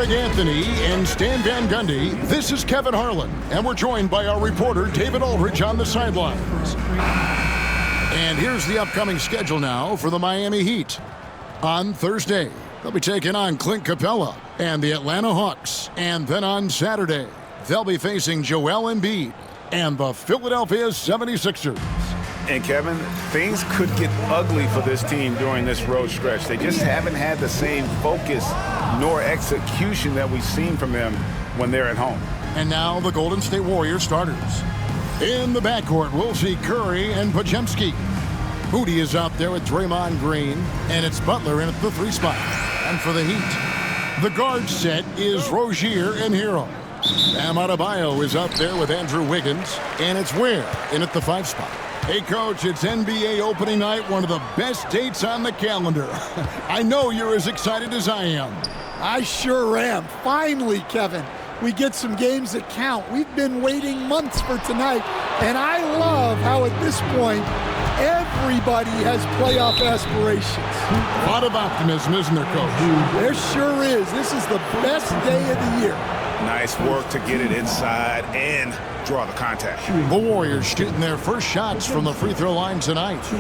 Greg Anthony and Stan Van Gundy, this is Kevin Harlan, and we're joined by our reporter David Aldridge on the sidelines. And here's the upcoming schedule now for the Miami Heat. On Thursday, they'll be taking on Clint Capella and the Atlanta Hawks. And then on Saturday, they'll be facing Joel Embiid and the Philadelphia 76ers. And Kevin, things could get ugly for this team during this road stretch. They just haven't had the same focus nor execution that we've seen from them when they're at home. And now the Golden State Warriors starters. In the backcourt, we'll see Curry and Podziemski. Moody is out there with Draymond Green, and it's Butler in at the 3 spot. And for the Heat, the guard set is Rozier and Hero. Bam Adebayo is out there with Andrew Wiggins, and it's Ware in at the 5 spot. Hey, Coach, it's NBA opening night, one of the best dates on the calendar. I know you're as excited as I am. I sure am. Finally, Kevin, we get some games that count. We've been waiting months for tonight, and I love how at this point, everybody has playoff aspirations. A lot of optimism, isn't there, Coach? There sure is. This is the best day of the year. Nice work to get it inside and draw the contact. The Warriors shooting their first shots from the free throw line tonight. Take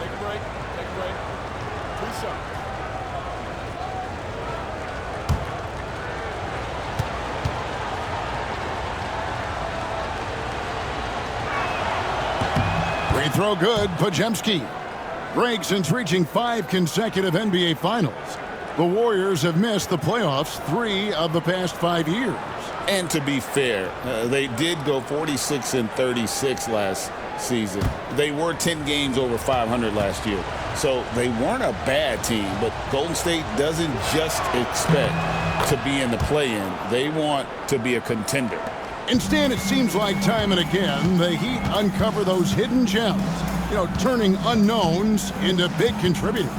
a break. Take a break. Two shots. Free throw good, Podziemski. Break since reaching 5 consecutive NBA Finals. The Warriors have missed the playoffs 3 of the past 5 years. And to be fair, they did go 46-36 last season. They were 10 games over 500 last year. So they weren't a bad team, but Golden State doesn't just expect to be in the play-in. They want to be a contender. Instead, it seems like time and again, the Heat uncover those hidden gems, turning unknowns into big contributors.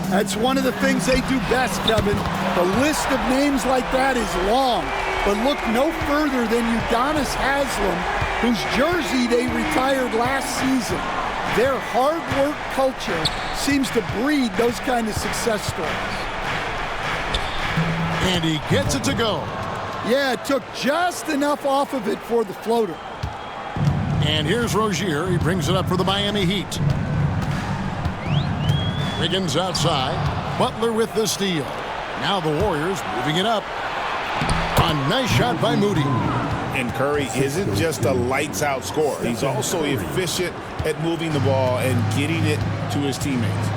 That's one of the things they do best, Kevin. The list of names like that is long, but look no further than Udonis Haslem, whose jersey they retired last season. Their hard work culture seems to breed those kind of success stories. And he gets it to go. Yeah, it took just enough off of it for the floater. And here's Rozier. He brings it up for the Miami Heat. Wiggins outside. Butler with the steal. Now the Warriors moving it up. A nice shot by Moody. And Curry isn't just a lights-out scorer. He's also efficient at moving the ball and getting it to his teammates.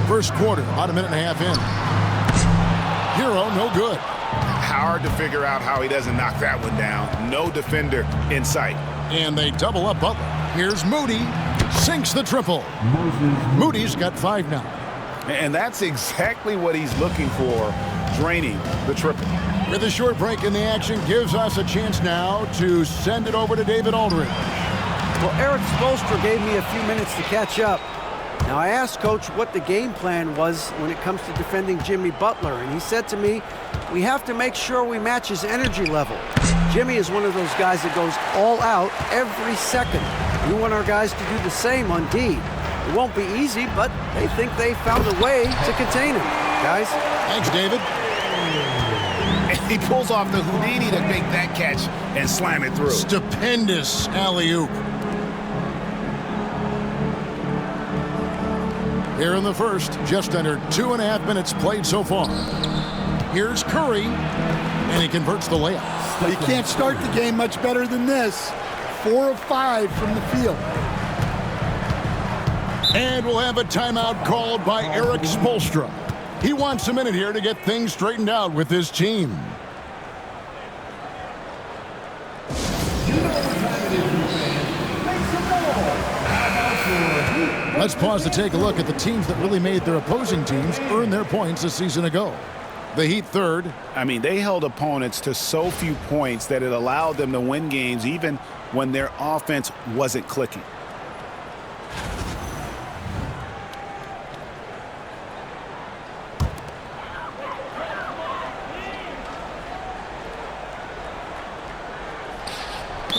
First quarter, about a minute and a half in. Hero, no good. Hard to figure out how he doesn't knock that one down. No defender in sight. And they double up Butler. Here's Moody. Sinks the triple. Moody's got 5 now. And that's exactly what he's looking for, draining the triple. With a short break in the action, gives us a chance now to send it over to David Aldridge. Well, Eric Spoelstra gave me a few minutes to catch up. Now, I asked Coach what the game plan was when it comes to defending Jimmy Butler, and he said to me, we have to make sure we match his energy level. Jimmy is one of those guys that goes all out every second. We want our guys to do the same on D. It won't be easy, but they think they found a way to contain him. Guys? Thanks, David. And he pulls off the Houdini to make that catch and slam it through. Stupendous alley-oop. Here in the first, just under 2.5 minutes played so far. Here's Curry, and he converts the layup. Well, you can't start the game much better than this. 4 of 5 from the field. And we'll have a timeout called by Eric Spoelstra. He wants a minute here to get things straightened out with his team. Let's pause to take a look at the teams that really made their opposing teams earn their points a season ago. The Heat third. I mean, they held opponents to so few points that it allowed them to win games even when their offense wasn't clicking.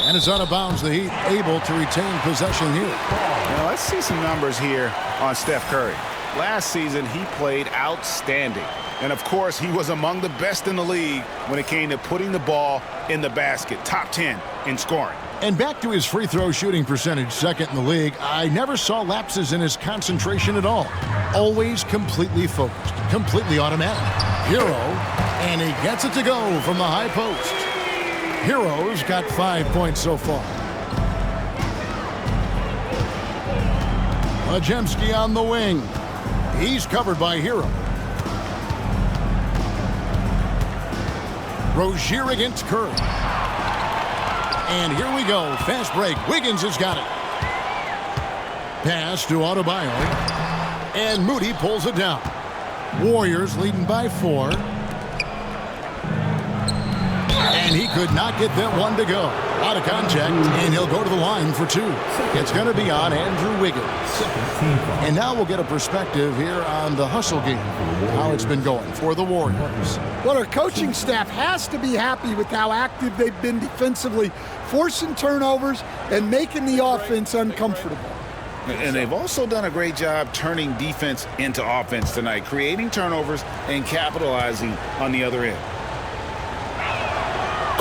And it's out of bounds. The Heat able to retain possession here. You know, Let's see some numbers here on Steph Curry. Last season, he played outstanding. And, of course, he was among the best in the league when it came to putting the ball in the basket. Top 10 in scoring. And back to his free throw shooting percentage, second in the league. I never saw lapses in his concentration at all. Always completely focused, completely automatic. Hero, and he gets it to go from the high post. Hero's got 5 points so far. Majemski on the wing. He's covered by Hero. Rozier against Curry. And here we go. Fast break. Wiggins has got it. Pass to Adebayo. And Moody pulls it down. Warriors leading by 4. And he could not get that one to go. Out of contact, and he'll go to the line for 2. It's going to be on Andrew Wiggins. And now we'll get a perspective here on the hustle game, how it's been going for the Warriors. Well, our coaching staff has to be happy with how active they've been defensively, forcing turnovers and making the offense uncomfortable. And they've also done a great job turning defense into offense tonight, creating turnovers and capitalizing on the other end.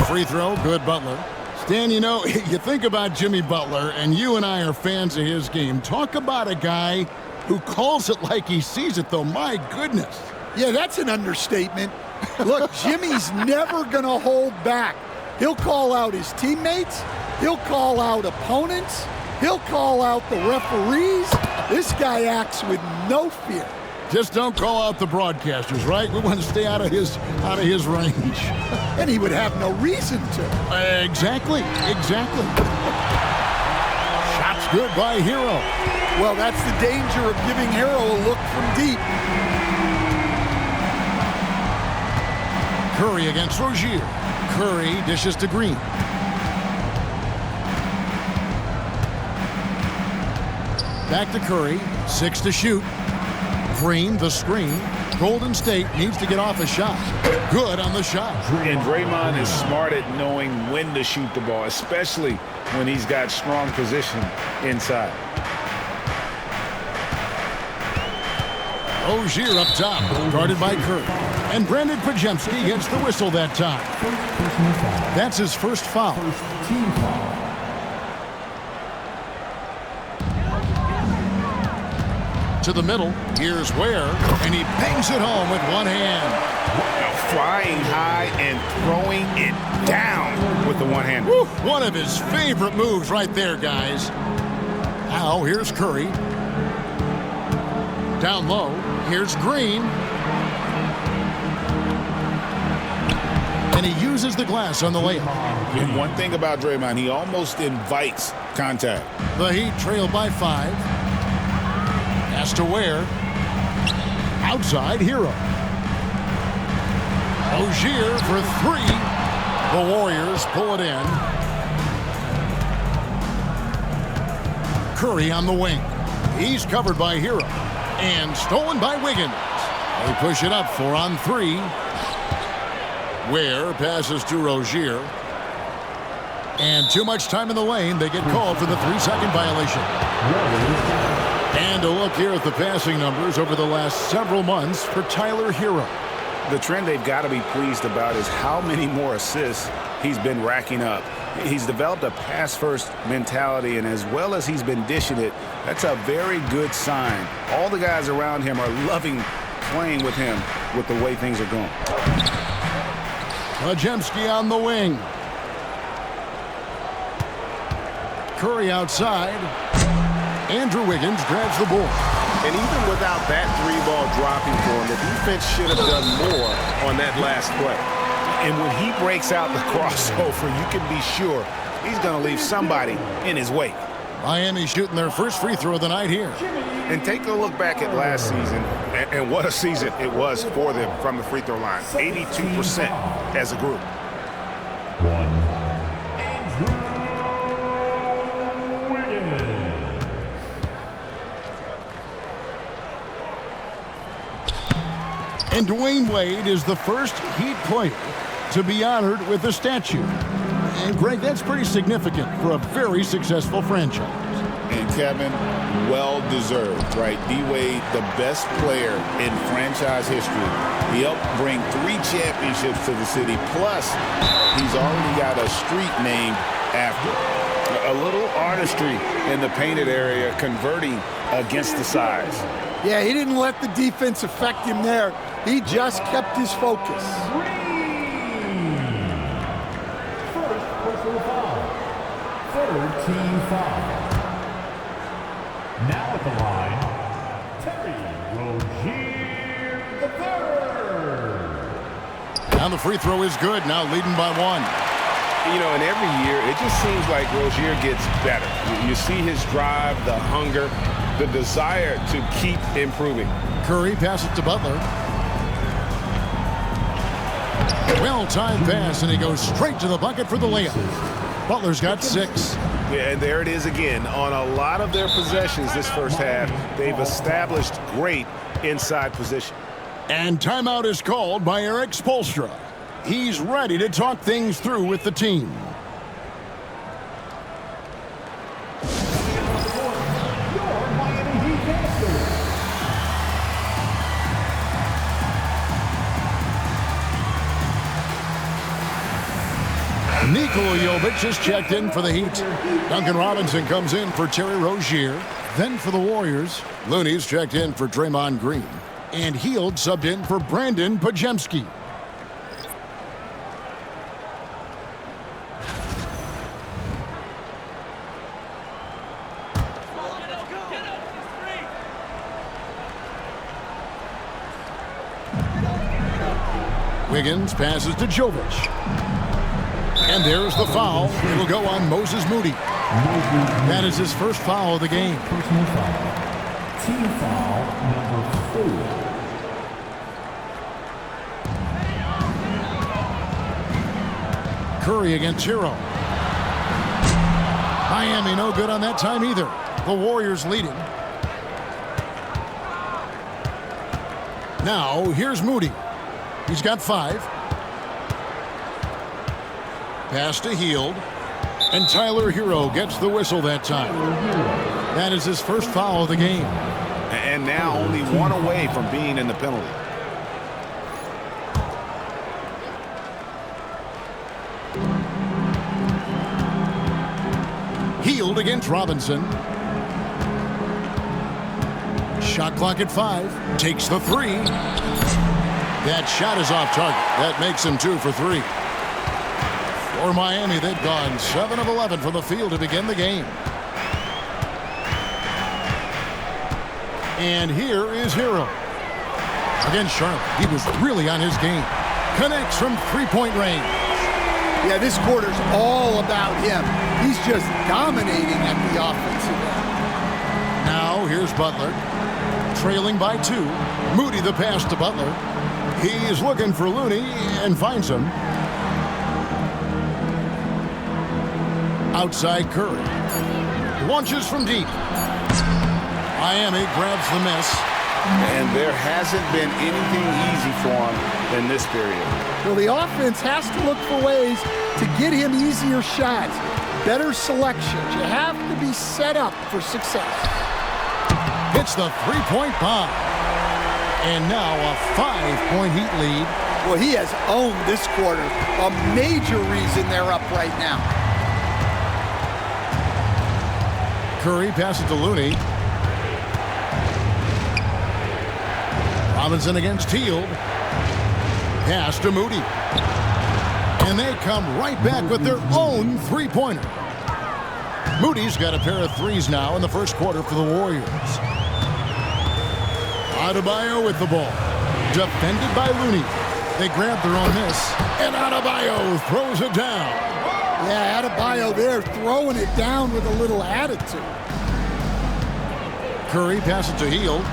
Free throw, good Butler. Stan, you know, you think about Jimmy Butler, and you and I are fans of his game. Talk about a guy who calls it like he sees it, though. My goodness. Yeah, that's an understatement. Look, Jimmy's never going to hold back. He'll call out his teammates. He'll call out opponents. He'll call out the referees. This guy acts with no fear. Just don't call out the broadcasters, right? We want to stay out of his range. And he would have no reason to. Exactly. Shot's good by Hero. Well, that's the danger of giving Hero a look from deep. Curry against Rozier. Curry dishes to Green. Back to Curry. 6 to shoot. Green, the screen. Golden State needs to get off a shot. Good on the shot. And Draymond is smart at knowing when to shoot the ball, especially when he's got strong position inside. Rozier up top, guarded by Curry. And Brandon Pajemski gets the whistle that time. That's his first foul. To the middle, here's Ware, and he bangs it home with one hand. Flying high and throwing it down with the one hand. Woo, one of his favorite moves right there, guys. Now, here's Curry. Down low, here's Green. And he uses the glass on the layup. And one thing about Draymond, he almost invites contact. The Heat trail by 5. Pass to Ware. Outside, Hero. Rozier for 3. The Warriors pull it in. Curry on the wing. He's covered by Hero. And stolen by Wiggins. They push it up 4 on 3. Ware passes to Rozier. And too much time in the lane. They get called for the 3-second violation. And a look here at the passing numbers over the last several months for Tyler Hero. The trend they've got to be pleased about is how many more assists he's been racking up. He's developed a pass-first mentality, and as well as he's been dishing it, that's a very good sign. All the guys around him are loving playing with him with the way things are going. Majemski on the wing. Curry outside. Andrew Wiggins grabs the ball. And even without that 3-ball dropping for him, the defense should have done more on that last play. And when he breaks out the crossover, you can be sure he's going to leave somebody in his wake. Miami shooting their first free throw of the night here. And take a look back at last season, and what a season it was for them from the free throw line. 82% as a group. And Dwayne Wade is the first Heat player to be honored with a statue. And Greg, that's pretty significant for a very successful franchise. And Kevin, well-deserved, right? D-Wade, the best player in franchise history. He helped bring 3 championships to the city, plus he's already got a street named after. A little artistry in the painted area, converting against the size. Yeah, he didn't let the defense affect him there. He just kept his focus. First personal foul. Third team foul. Now at the line, Terry Rozier III. And the free throw is good, now leading by 1. You know, and every year, it just seems like Rozier gets better. You see his drive, the hunger, the desire to keep improving. Curry passes to Butler. Well-timed pass, and he goes straight to the bucket for the layup. Butler's got 6. Yeah, and there it is again. On a lot of their possessions this first half, they've established great inside position. And timeout is called by Eric Spoelstra. He's ready to talk things through with the team. Nikola Jovic is checked in for the Heat. Duncan Robinson comes in for Terry Rozier. Then for the Warriors, Looney's checked in for Draymond Green. And Hield subbed in for Brandon Pajemski. Wiggins passes to Jovic. And there's the foul. It'll go on Moses Moody. That is his first foul of the game. Personal foul. Team foul number 4. Curry against Hero. Miami no good on that time either. The Warriors leading. Now here's Moody. He's got 5. Pass to Hield. And Tyler Hero gets the whistle that time. That is his first foul of the game. And now only 1 away from being in the penalty. Hield against Robinson. Shot clock at 5. Takes the 3. That shot is off target. That makes him 2 for 3. For Miami, they've gone 7 of 11 from the field to begin the game. And here is Hero. Against Charlotte, he was really on his game. Connects from three-point range. Yeah, this quarter's all about him. He's just dominating at the offensive end. Now here's Butler. Trailing by 2. Moody the pass to Butler. He's looking for Looney and finds him. Outside Curry. Launches from deep. Miami grabs the miss. And there hasn't been anything easy for him in this period. Well, the offense has to look for ways to get him easier shots, better selections. You have to be set up for success. Hits the three-point bomb. And now a 5-point Heat lead. Well, he has owned this quarter. A major reason they're up right now. Curry passes to Looney. Robinson against Hield. Pass to Moody. And they come right back with their own three-pointer. Moody's got a pair of threes now in the first quarter for the Warriors. Adebayo with the ball. Defended by Looney. They grab their own miss. And Adebayo throws it down. Yeah, Adebayo there throwing it down with a little attitude. Curry passes to Hield.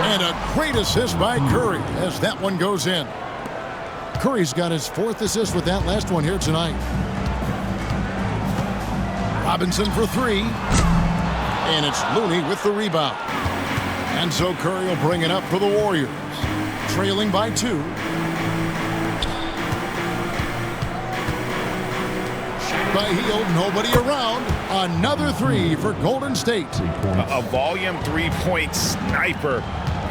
And a great assist by Curry as that one goes in. Curry's got his 4th assist with that last one here tonight. Robinson for 3. And it's Looney with the rebound. And so Curry will bring it up for the Warriors. Trailing by 2. by Hield, nobody around. Another three for Golden State. A volume three-point sniper.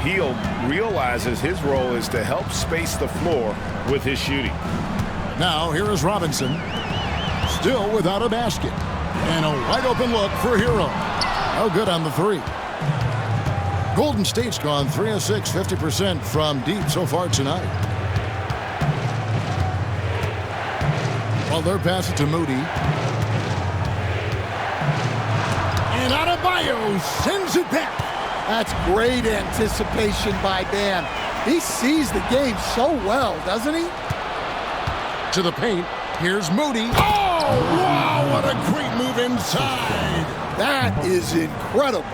Hield realizes his role is to help space the floor with his shooting. Now here is Robinson. Still without a basket. And a wide open look for Hero. No good on the three. Golden State's gone 3 of 6, 50% from deep so far tonight. Butler passes it to Moody. And Adebayo sends it back. That's great anticipation by Bam. He sees the game so well, doesn't he? To the paint. Here's Moody. Oh, wow, what a great move inside. That is incredible.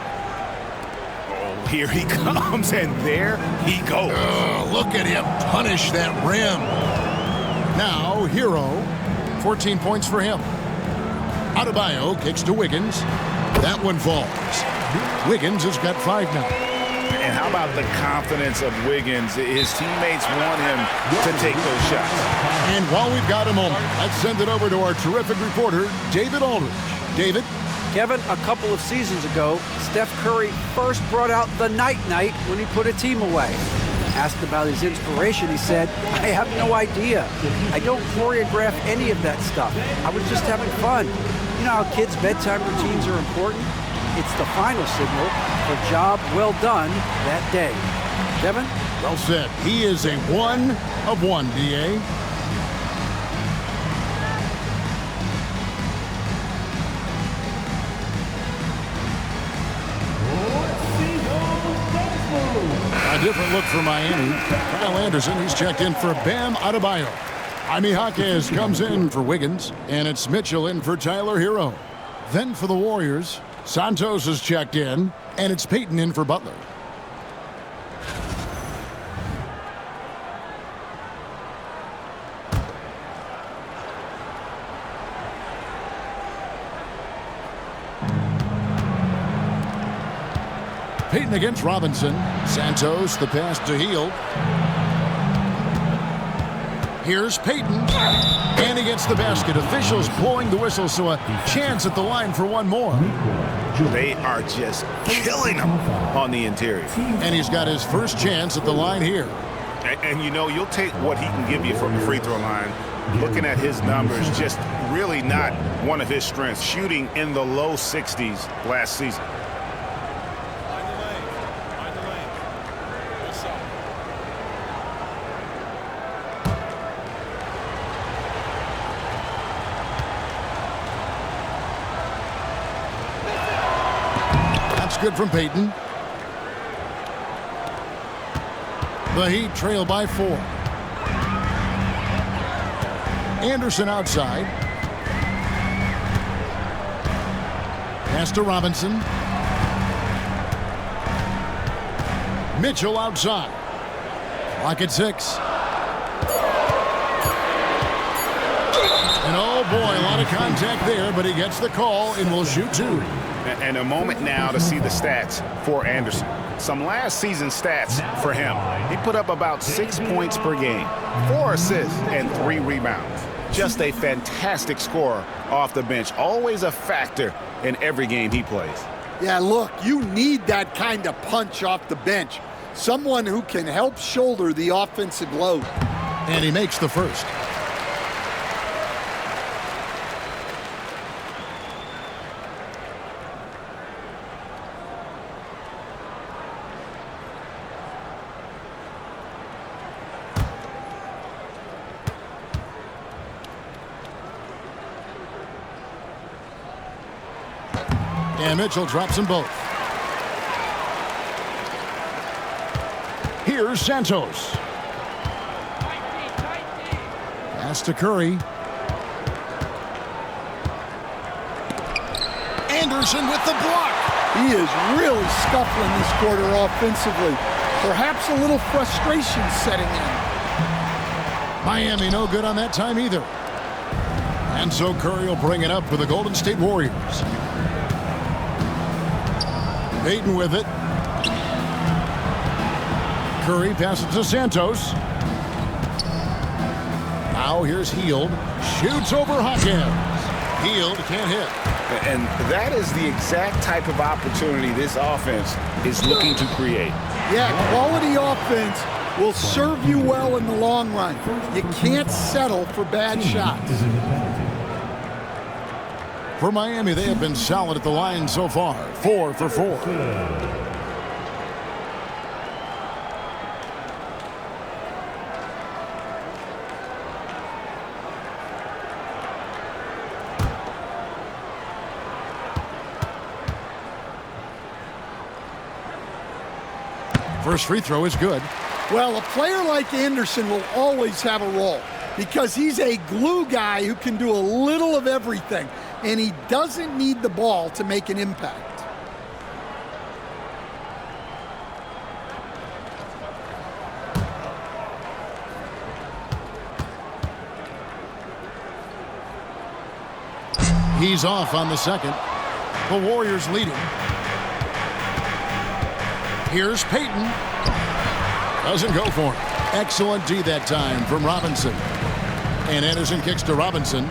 Oh, here he comes, and there he goes. Look at him punish that rim. Now, Hero. 14 points for him. Adebayo kicks to Wiggins. That one falls. Wiggins has got 5 now. And how about the confidence of Wiggins? His teammates want him to take those shots. And while we've got a moment, let's send it over to our terrific reporter, David Aldridge. David? Kevin, a couple of seasons ago, Steph Curry first brought out the night-night when he put a team away. Asked about his inspiration, he said, I have no idea. I don't choreograph any of that stuff. I was just having fun. You know how kids' bedtime routines are important? It's the final signal for job well done that day. Kevin? Well said. He is a 1 of 1, D.A. A different look for Miami. Kyle Anderson, he's checked in for Bam Adebayo. Jaime Jaquez comes in for Wiggins, and it's Mitchell in for Tyler Hero. Then for the Warriors, Santos is checked in, and it's Payton in for Butler. Payton against Robinson. Santos, the pass to Hield. Here's Payton. And he gets the basket. Officials blowing the whistle, so a chance at the line for one more. They are just killing him on the interior. And he's got his first chance at the line here. And you know, you'll take what he can give you from the free throw line. Looking at his numbers, just really not one of his strengths. Shooting in the low 60s last season. Good from Payton. The Heat trail by 4. Anderson outside. Pass to Robinson. Mitchell outside. Clock at 6. And oh boy, a lot of contact there, but he gets the call and will shoot 2. And a moment now to see the stats for Anderson. Some last season stats for him. He put up about 6 points per game, 4 assists, and 3 rebounds. Just a fantastic scorer off the bench. Always a factor in every game he plays. Yeah, look, you need that kind of punch off the bench. Someone who can help shoulder the offensive load. And he makes the first. And Mitchell drops them both. Here's Santos. Pass to Curry. Anderson with the block. He is really scuffling this quarter offensively. Perhaps a little frustration setting in. Miami no good on that time either. And so Curry will bring it up for the Golden State Warriors. Payton with it. Curry passes to Santos. Now here's Hield. Shoots over Jaquez. Healed, can't hit. And that is the exact type of opportunity this offense is looking to create. Yeah, quality offense will serve you well in the long run. You can't settle for bad shots. For Miami, they have been solid at the line so far. 4 for 4. First free throw is good. Well, a player like Anderson will always have a role because he's a glue guy who can do a little of everything, and he doesn't need the ball to make an impact. He's off on the second. The Warriors leading. Here's Payton. Doesn't go for it. Excellent D that time from Robinson. And Anderson kicks to Robinson.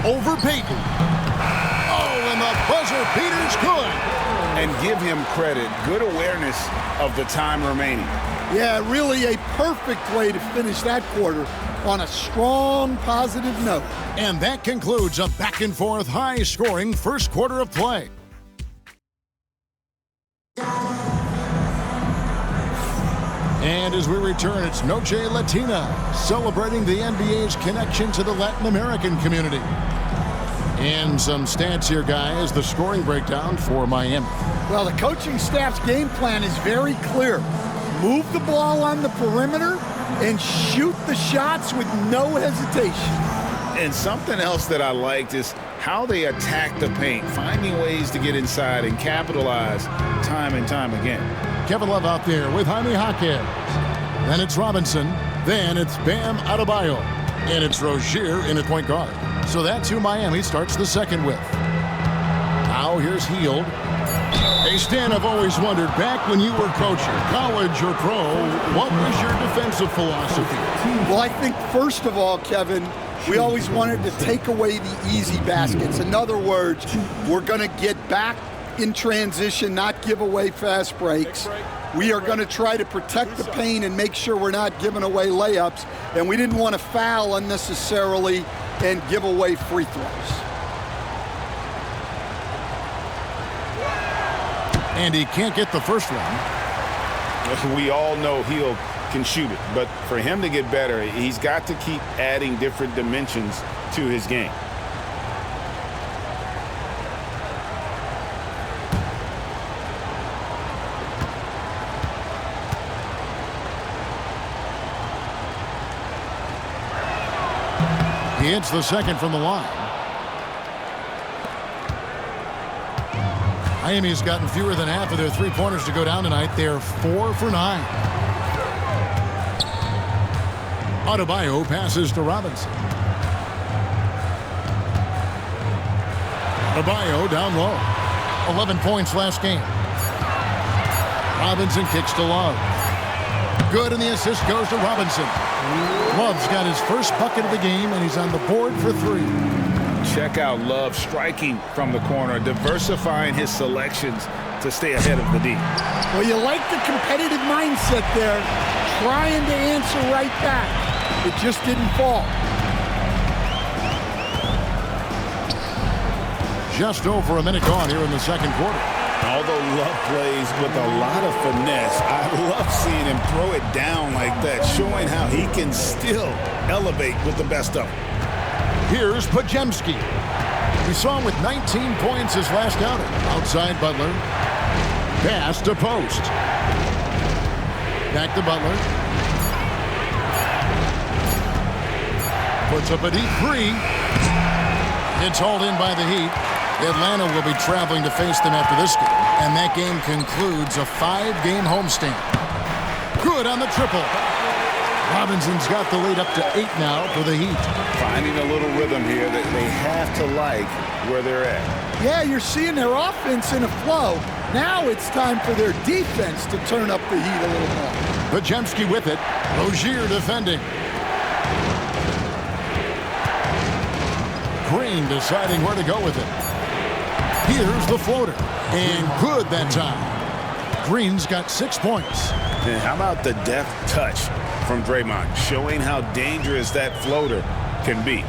Over Payton. Oh, and the buzzer beater's good. And give him credit. Good awareness of the time remaining. Yeah, really a perfect way to finish that quarter on a strong, positive note. And that concludes a back-and-forth, high-scoring first quarter of play. And as we return, it's Noche Latina, celebrating the NBA's connection to the Latin American community. And some stats here, guys, the scoring breakdown for Miami. Well, the coaching staff's game plan is very clear. Move the ball on the perimeter and shoot the shots with no hesitation. And something else that I liked is how they attack the paint, finding ways to get inside and capitalize time and time again. Kevin Love out there with Jaime Jaquez. Then it's Robinson. Then it's Bam Adebayo. And it's Rozier in at point guard. So that's who Miami starts the second with. Now here's Hield. Hey, Stan, I've always wondered, back when you were coaching, college or pro, what was your defensive philosophy? Well, I think first of all, Kevin, we always wanted to take away the easy baskets. In other words, we're going to get back in transition, not give away fast breaks. We are going to try to protect the paint and make sure we're not giving away layups. And we didn't want to foul unnecessarily and give away free throws. And he can't get the first one. We all know Hield can shoot it, but for him to get better, he's got to keep adding different dimensions to his game. He hits the second from the line. Miami's gotten fewer than half of their three-pointers to go down tonight. They're 4 for 9. Adebayo passes to Robinson. Adebayo down low. 11 points last game. Robinson kicks to Love. Good, and the assist goes to Robinson. Love's got his first bucket of the game, and he's on the board for 3. Check out Love striking from the corner, diversifying his selections to stay ahead of the D. Well, you like the competitive mindset there, trying to answer right back. It just didn't fall. Just over a minute gone here in the second quarter. Although Love plays with a lot of finesse, I love seeing him throw it down like that, showing how he can still elevate with the best of them. Here's Podziemski. We saw him with 19 points his last outing. Outside Butler. Pass to post. Back to Butler. Puts up a deep 3. It's hauled in by the Heat. Atlanta will be traveling to face them after this game. And that game concludes a 5-game homestand. Good on the triple. Robinson's got the lead up to 8 now for the Heat. Finding a little rhythm here that they have to like where they're at. Yeah, you're seeing their offense in a flow. Now it's time for their defense to turn up the heat a little more. Pajemski with it. Rozier defending. Green deciding where to go with it. Here's the floater. And good that time. Green's got 6 points. And how about the deft touch from Draymond, showing how dangerous that floater can be.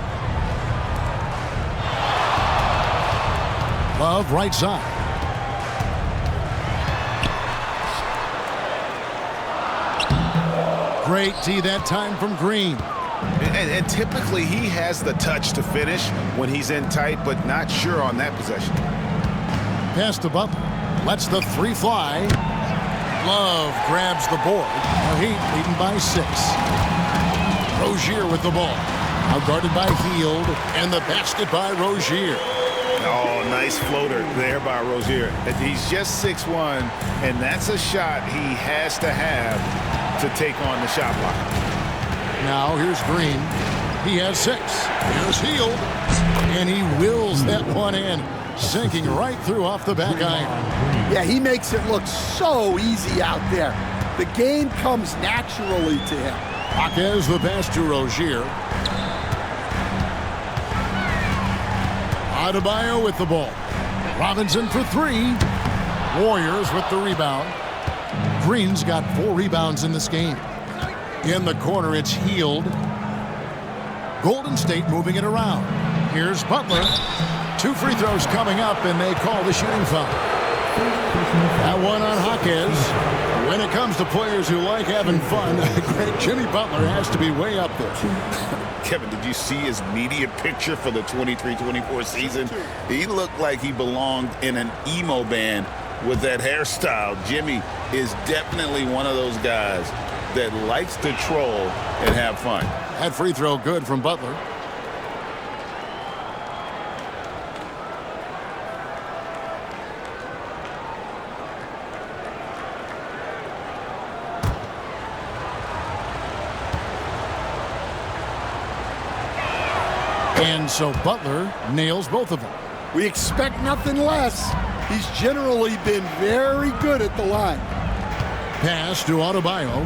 Love right side. Great D that time from Green. And typically he has the touch to finish when he's in tight, but not sure on that possession. Pass to Butler. Lets the three fly. Love grabs the board. Now Heat leading by 6. Rozier with the ball. Now guarded by Hield. And the basket by Rozier. Oh, nice floater there by Rozier. He's just 6'1", and that's a shot he has to have to take on the shot block. Now here's Green. He has 6. Here's Hield. And he wills that one in. Sinking right through off the back iron. Yeah, he makes it look so easy out there. The game comes naturally to him. Jaquez the pass to Rozier. Adebayo with the ball. Robinson for 3. Warriors with the rebound. Green's got 4 rebounds in this game. In the corner, it's Hield. Golden State moving it around. Here's Butler. 2 free throws coming up, and they call the shooting foul. That one on Jaquez. When it comes to players who like having fun, great Jimmy Butler has to be way up there. Kevin, did you see his media picture for the 23-24 season? He looked like he belonged in an emo band with that hairstyle. Jimmy is definitely one of those guys that likes to troll and have fun. That free throw good from Butler. And so Butler nails both of them. We expect nothing less. He's generally been very good at the line. Pass to Adebayo.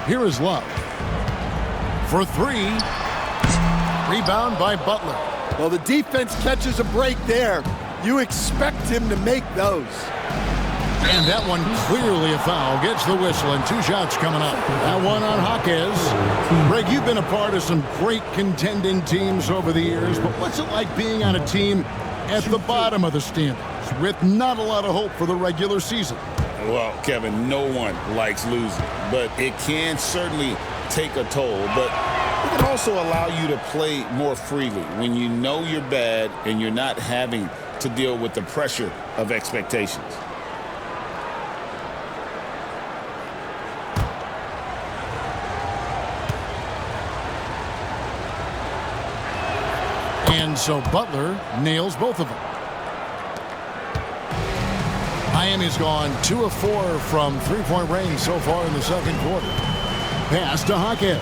Here is Love. For 3. Rebound by Butler. Well, the defense catches a break there. You expect him to make those. And that one clearly a foul. Gets the whistle, and 2 shots coming up. That one on Jaquez. Greg, you've been a part of some great contending teams over the years, but what's it like being on a team at the bottom of the standings with not a lot of hope for the regular season? Well, Kevin, no one likes losing, but it can certainly take a toll. But it can also allow you to play more freely when you know you're bad and you're not having to deal with the pressure of expectations. And so Butler nails both of them. Miami's gone 2 of 4 from three-point range so far in the second quarter. Pass to Jaquez.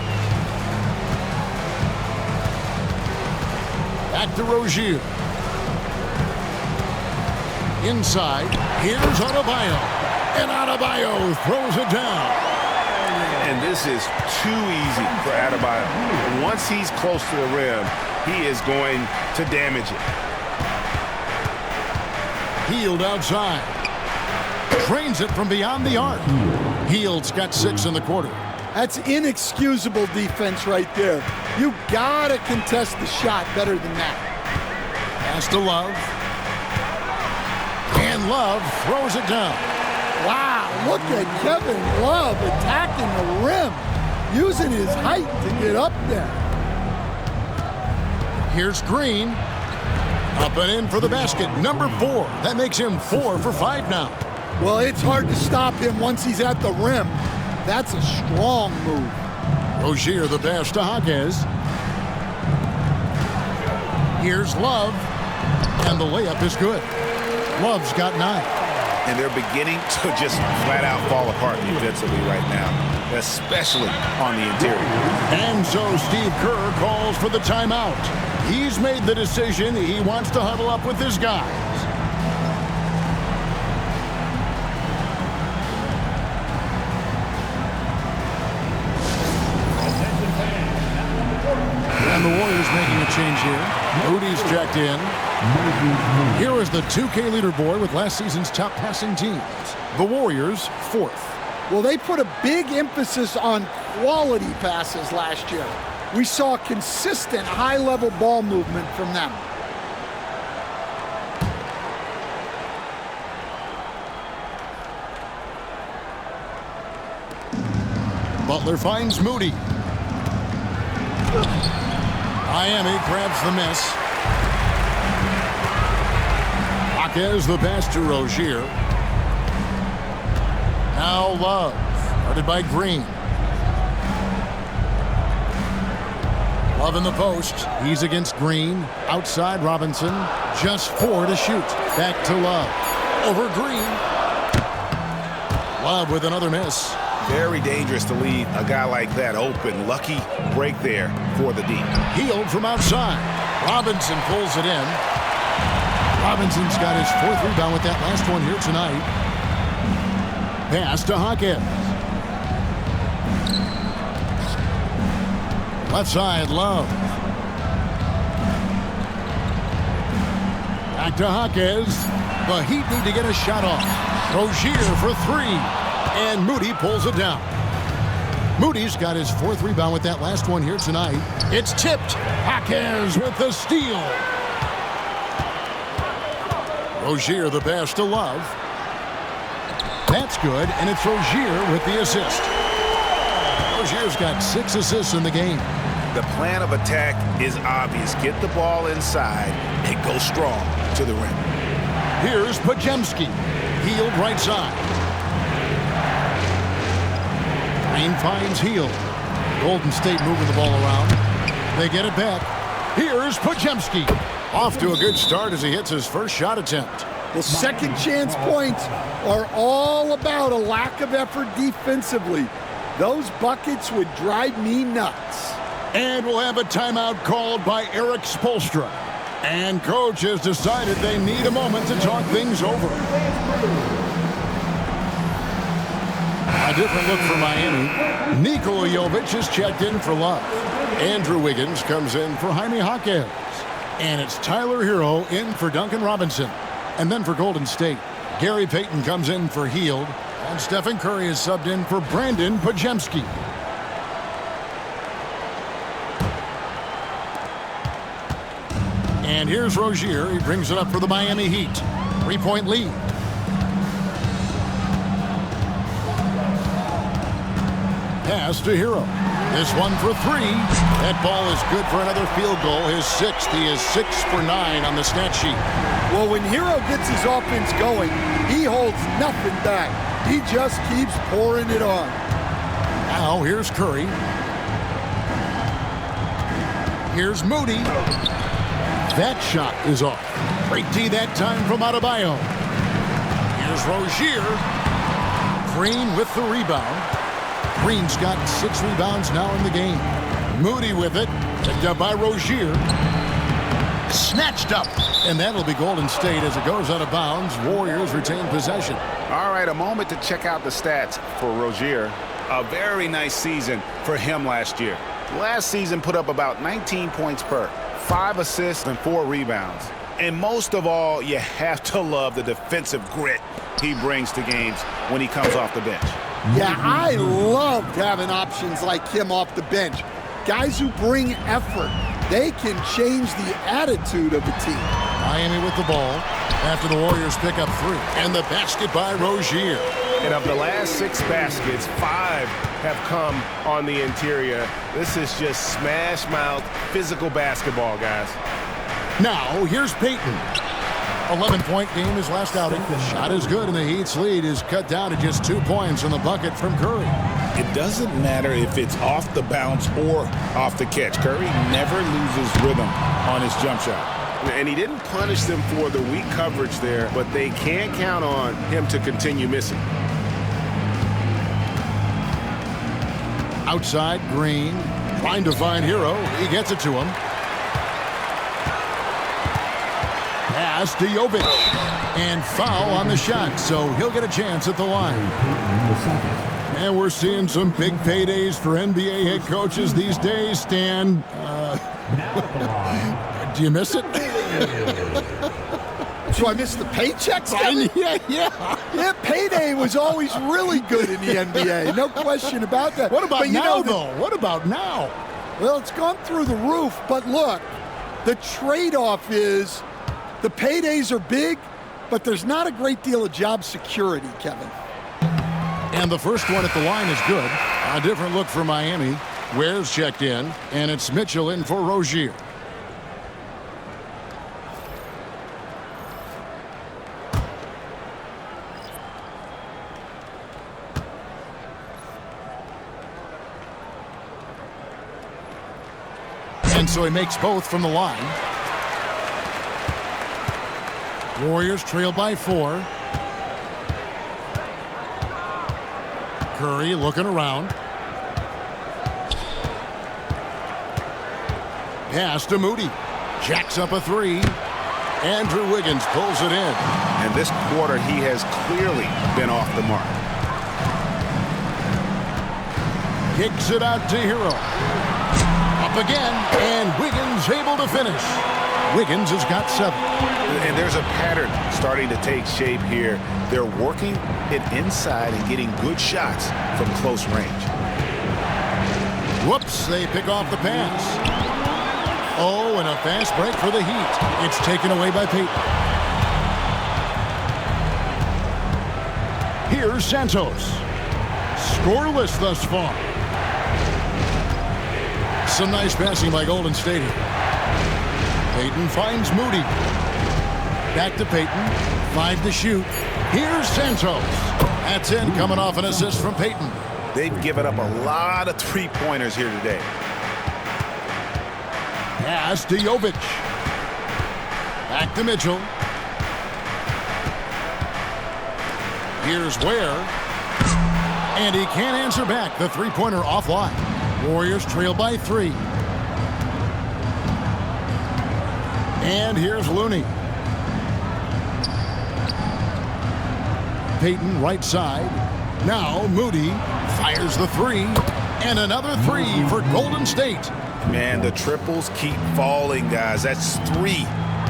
Back to Rozier. Inside. Here's Adebayo. And Adebayo throws it down. And this is too easy for Adebayo. Once he's close to the rim, he is going to damage it. Hield outside. Drains it from beyond the arc. Hield's got 6 in the quarter. That's inexcusable defense right there. You gotta contest the shot better than that. Pass to Love. And Love throws it down. Wow, look at Kevin Love attacking the rim, using his height to get up there. Here's Green. Up and in for the basket. Number 4. That makes him 4 for 5 now. Well, it's hard to stop him once he's at the rim. That's a strong move. Rozier the pass to Jaquez. Here's Love. And the layup is good. Love's got 9. And they're beginning to just flat out fall apart defensively right now, especially on the interior. And so Steve Kerr calls for the timeout. He's made the decision. He wants to huddle up with his guys. is making a change here. Moody's checked in. Here is the 2K leaderboard with last season's top passing teams. The Warriors, 4th. Well, they put a big emphasis on quality passes last year. We saw consistent high-level ball movement from them. Butler finds Moody. Miami grabs the miss. Jaquez the pass to Rozier. Now Love, guarded by Green. Love in the post. He's against Green. Outside Robinson. Just 4 to shoot. Back to Love. Over Green. Love with another miss. Very dangerous to leave a guy like that open. Lucky break there for the deep. Healed from outside. Robinson pulls it in. Robinson's got his 4th rebound with that last one here tonight. Pass to Jaquez. Left side, Love. Back to Jaquez. The Heat need to get a shot off. Rozier for 3. And Moody pulls it down. Moody's got his 4th rebound with that last one here tonight. It's tipped. Jaquez with the steal. Rozier the pass to Love. That's good, and it's Rozier with the assist. Rozier's got 6 assists in the game. The plan of attack is obvious. Get the ball inside and go strong to the rim. Here's Podziemski. Healed right side. Green finds Healed. Golden State moving the ball around. They get it back. Here's Podziemski. Off to a good start as he hits his first shot attempt. The second chance points are all about a lack of effort defensively. Those buckets would drive me nuts. And we'll have a timeout called by Eric Spoelstra. And coach has decided they need a moment to talk things over. A different look for Miami. Nikola Jovic is checked in for Love. Andrew Wiggins comes in for Jaime Jaquez. And it's Tyler Hero in for Duncan Robinson. And then for Golden State, Gary Payton comes in for Healed. And Stephen Curry is subbed in for Brandon Podziemski. And here's Rozier. He brings it up for the Miami Heat. 3-point lead. Pass to Hero. This one for 3. That ball is good for another field goal. His 6th. He is 6 for 9 on the stat sheet. Well, when Hero gets his offense going, he holds nothing back. He just keeps pouring it on. Now here's Curry. Here's Moody. That shot is off. Great D that time from Adebayo. Here's Rozier. Green with the rebound. Green's got 6 rebounds now in the game. Moody with it. Picked up by Rozier. Snatched up. And that'll be Golden State as it goes out of bounds. Warriors retain possession. All right, a moment to check out the stats for Rozier. A very nice season for him last year. Last season put up about 19 points per, 5 assists and 4 rebounds. And most of all, you have to love the defensive grit he brings to games when he comes off the bench. Yeah, I loved having options like him off the bench. Guys who bring effort. They can change the attitude of the team. Miami with the ball after the Warriors pick up 3. And the basket by Rozier. And of the last 6 baskets, 5 have come on the interior. This is just smash-mouth, physical basketball, guys. Now, here's Payton. 11-point game his last outing. The shot is good, and the Heat's lead is cut down to just 2 points on the bucket from Curry. It doesn't matter if it's off the bounce or off the catch. Curry never loses rhythm on his jump shot. And he didn't punish them for the weak coverage there, but they can't count on him to continue missing. Outside, Green, trying to find Hero. He gets it to him. Pass to Jovic. And foul on the shot, so he'll get a chance at the line. And we're seeing some big paydays for NBA head coaches these days, Stan. Now at the line. Do you miss it? So I missed the paychecks? Yeah. Payday was always really good in the NBA. No question about that. What about But now, though? What about now? Well, it's gone through the roof. But look, the trade-off is the paydays are big, but there's not a great deal of job security, Kevin. And the first one at the line is good. A different look for Miami. Ware's checked in, and it's Mitchell in for Rozier. And so he makes both from the line. Warriors trail by 4. Curry looking around. Pass to Moody. Jacks up a 3. Andrew Wiggins pulls it in. And this quarter, he has clearly been off the mark. Kicks it out to Hero. Up again, and Wiggins able to finish. Wiggins has got 7. And there's a pattern starting to take shape here. They're working it inside and getting good shots from close range. Whoops, they pick off the pass. Oh, and a fast break for the Heat. It's taken away by Payton. Here's Santos. Scoreless thus far. Some nice passing by Golden State here. Payton finds Moody. Back to Payton. 5 to shoot. Here's Santos. That's in, coming off an assist from Payton. They've given up a lot of three-pointers here today. Pass to Jovic. Back to Mitchell. Here's Ware. And he can't answer back. The three-pointer offline. Warriors trail by 3. And here's Looney. Payton right side. Now Moody fires the 3. And another 3 for Golden State. Man, the triples keep falling, guys. That's 3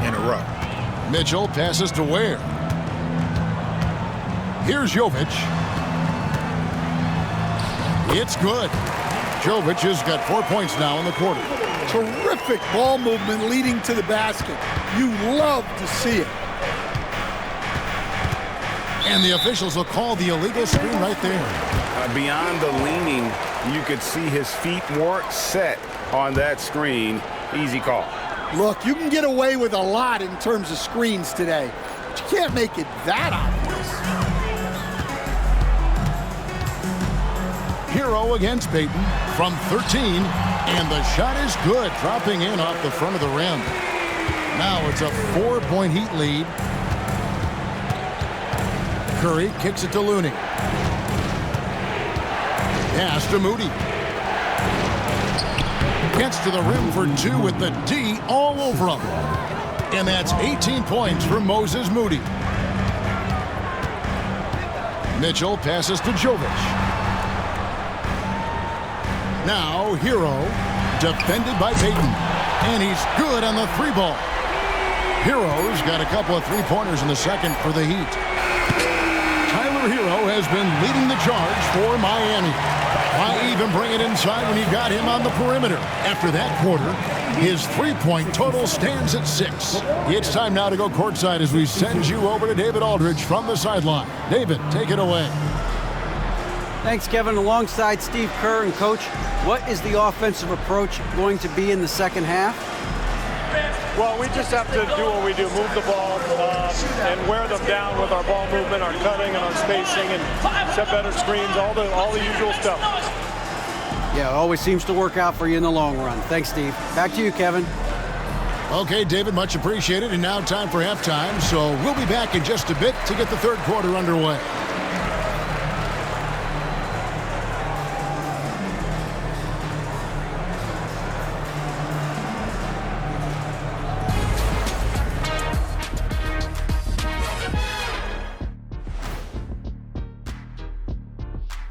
in a row. Mitchell passes to Ware. Here's Jovic. It's good. Jovic has got 4 points now in the quarter. Terrific ball movement leading to the basket. You love to see it. And the officials will call the illegal screen right there. Beyond the leaning, you could see his feet weren't set on that screen. Easy call. Look, you can get away with a lot in terms of screens today, but you can't make it that obvious. Hero against Payton from 13, and the shot is good, dropping in off the front of the rim. Now it's a 4-point Heat lead. Curry kicks it to Looney. Pass to Moody. Gets to the rim for 2 with the D all over him. And that's 18 points for Moses Moody. Mitchell passes to Jovic. Now Hero, defended by Payton. And he's good on the 3-ball. Hero's got a couple of 3-pointers in the second for the Heat. Tyler Hero has been leading the charge for Miami. Why even bring it inside when you got him on the perimeter? After that quarter, his 3-point total stands at 6. It's time now to go courtside as we send you over to David Aldridge from the sideline. David, take it away. Thanks, Kevin. Alongside Steve Kerr and Coach, what is the offensive approach going to be in the second half? Well, we just have to do what we do, move the ball and wear them down with our ball movement, our cutting, and our spacing, and set better screens, all the usual stuff. Yeah, it always seems to work out for you in the long run. Thanks, Steve. Back to you, Kevin. Okay, David, much appreciated. And now time for halftime, so we'll be back in just a bit to get the third quarter underway.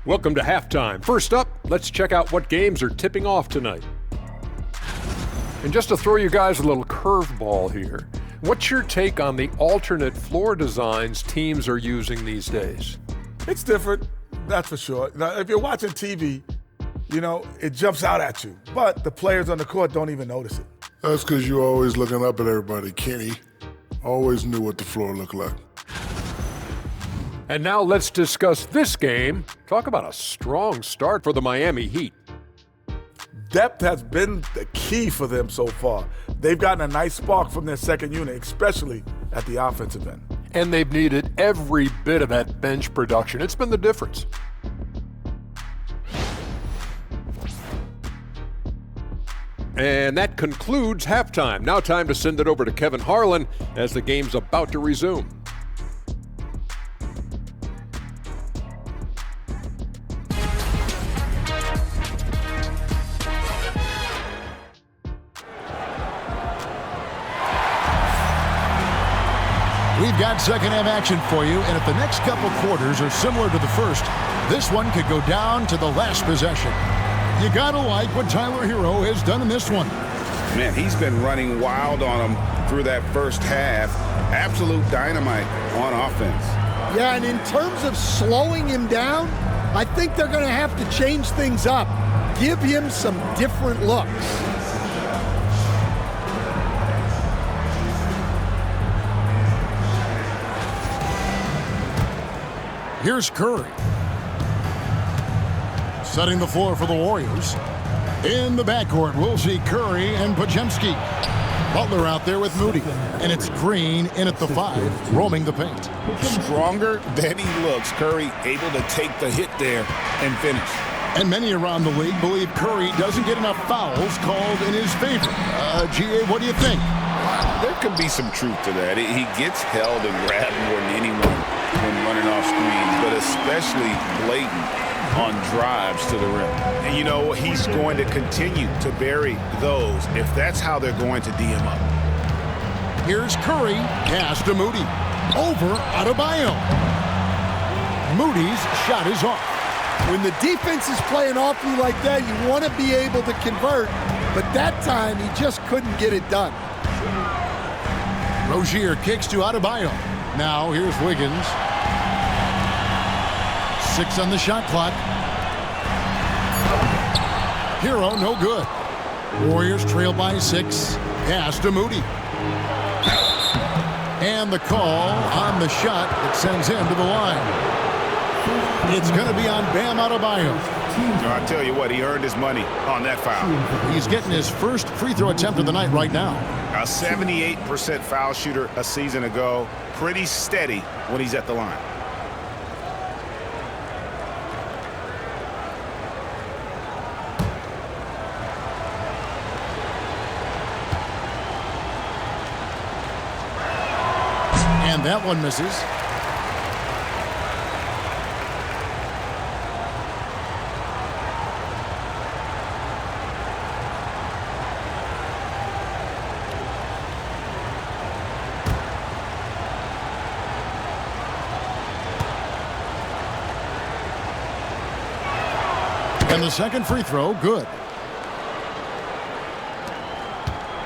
Welcome to halftime. First up, let's check out what games are tipping off tonight. And just to throw you guys a little curveball here, what's your take on the alternate floor designs teams are using these days? It's different, that's for sure. Now, if you're watching TV, you know, it jumps out at you. But the players on the court don't even notice it. That's because you're always looking up at everybody, Kenny. Always knew what the floor looked like. And now let's discuss this game. Talk about a strong start for the Miami Heat. Depth has been the key for them so far. They've gotten a nice spark from their second unit, especially at the offensive end. And they've needed every bit of that bench production. It's been the difference. And that concludes halftime. Now time to send it over to Kevin Harlan as the game's about to resume. We've got second-half action for you, and if the next couple quarters are similar to the first, this one could go down to the last possession. You gotta like what Tyler Hero has done in this one. Man, he's been running wild on him through that first half. Absolute dynamite on offense. Yeah, and in terms of slowing him down, I think they're going to have to change things up. Give him some different looks. Here's Curry. Setting the floor for the Warriors. In the backcourt, we'll see Curry and Podziemski. Butler out there with Moody. And it's Green in at the 5, roaming the paint. Stronger than he looks. Curry able to take the hit there and finish. And many around the league believe Curry doesn't get enough fouls called in his favor. GA, what do you think? There could be some truth to that. He gets held and grabbed more than anyone when running off screens, but especially blatant on drives to the rim. And you know, he's going to continue to bury those if that's how they're going to D him up. Here's Curry, pass to Moody. Over Adebayo. Moody's shot is off. When the defense is playing off you like that, you want to be able to convert, but that time he just couldn't get it done. Rozier kicks to Adebayo. Now here's Wiggins. 6 on the shot clock. Hero, no good. Warriors trail by 6. Pass to Moody. And the call on the shot that sends him to the line. It's going to be on Bam Adebayo. I tell you what, he earned his money on that foul. He's getting his first free throw attempt of the night right now. A 78% foul shooter a season ago. Pretty steady when he's at the line. And that one misses. And the second free throw, good.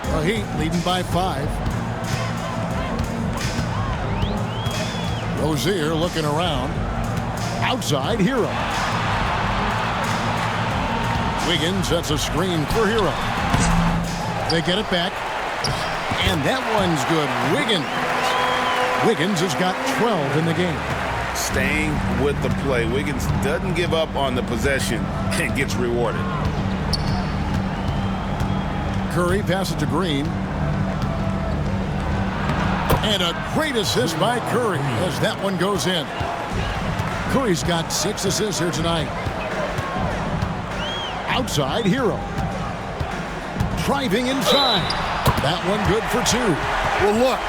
The Heat leading by 5. Rozier looking around. Outside, Hero. Wiggins sets a screen for Hero. They get it back. And that one's good. Wiggins has got 12 in the game. Staying with the play. Wiggins doesn't give up on the possession and gets rewarded. Curry passes to Green. And a great assist by Curry as that one goes in. Curry's got 6 assists here tonight. Outside, Hero. Driving inside. That one good for 2. Well, look,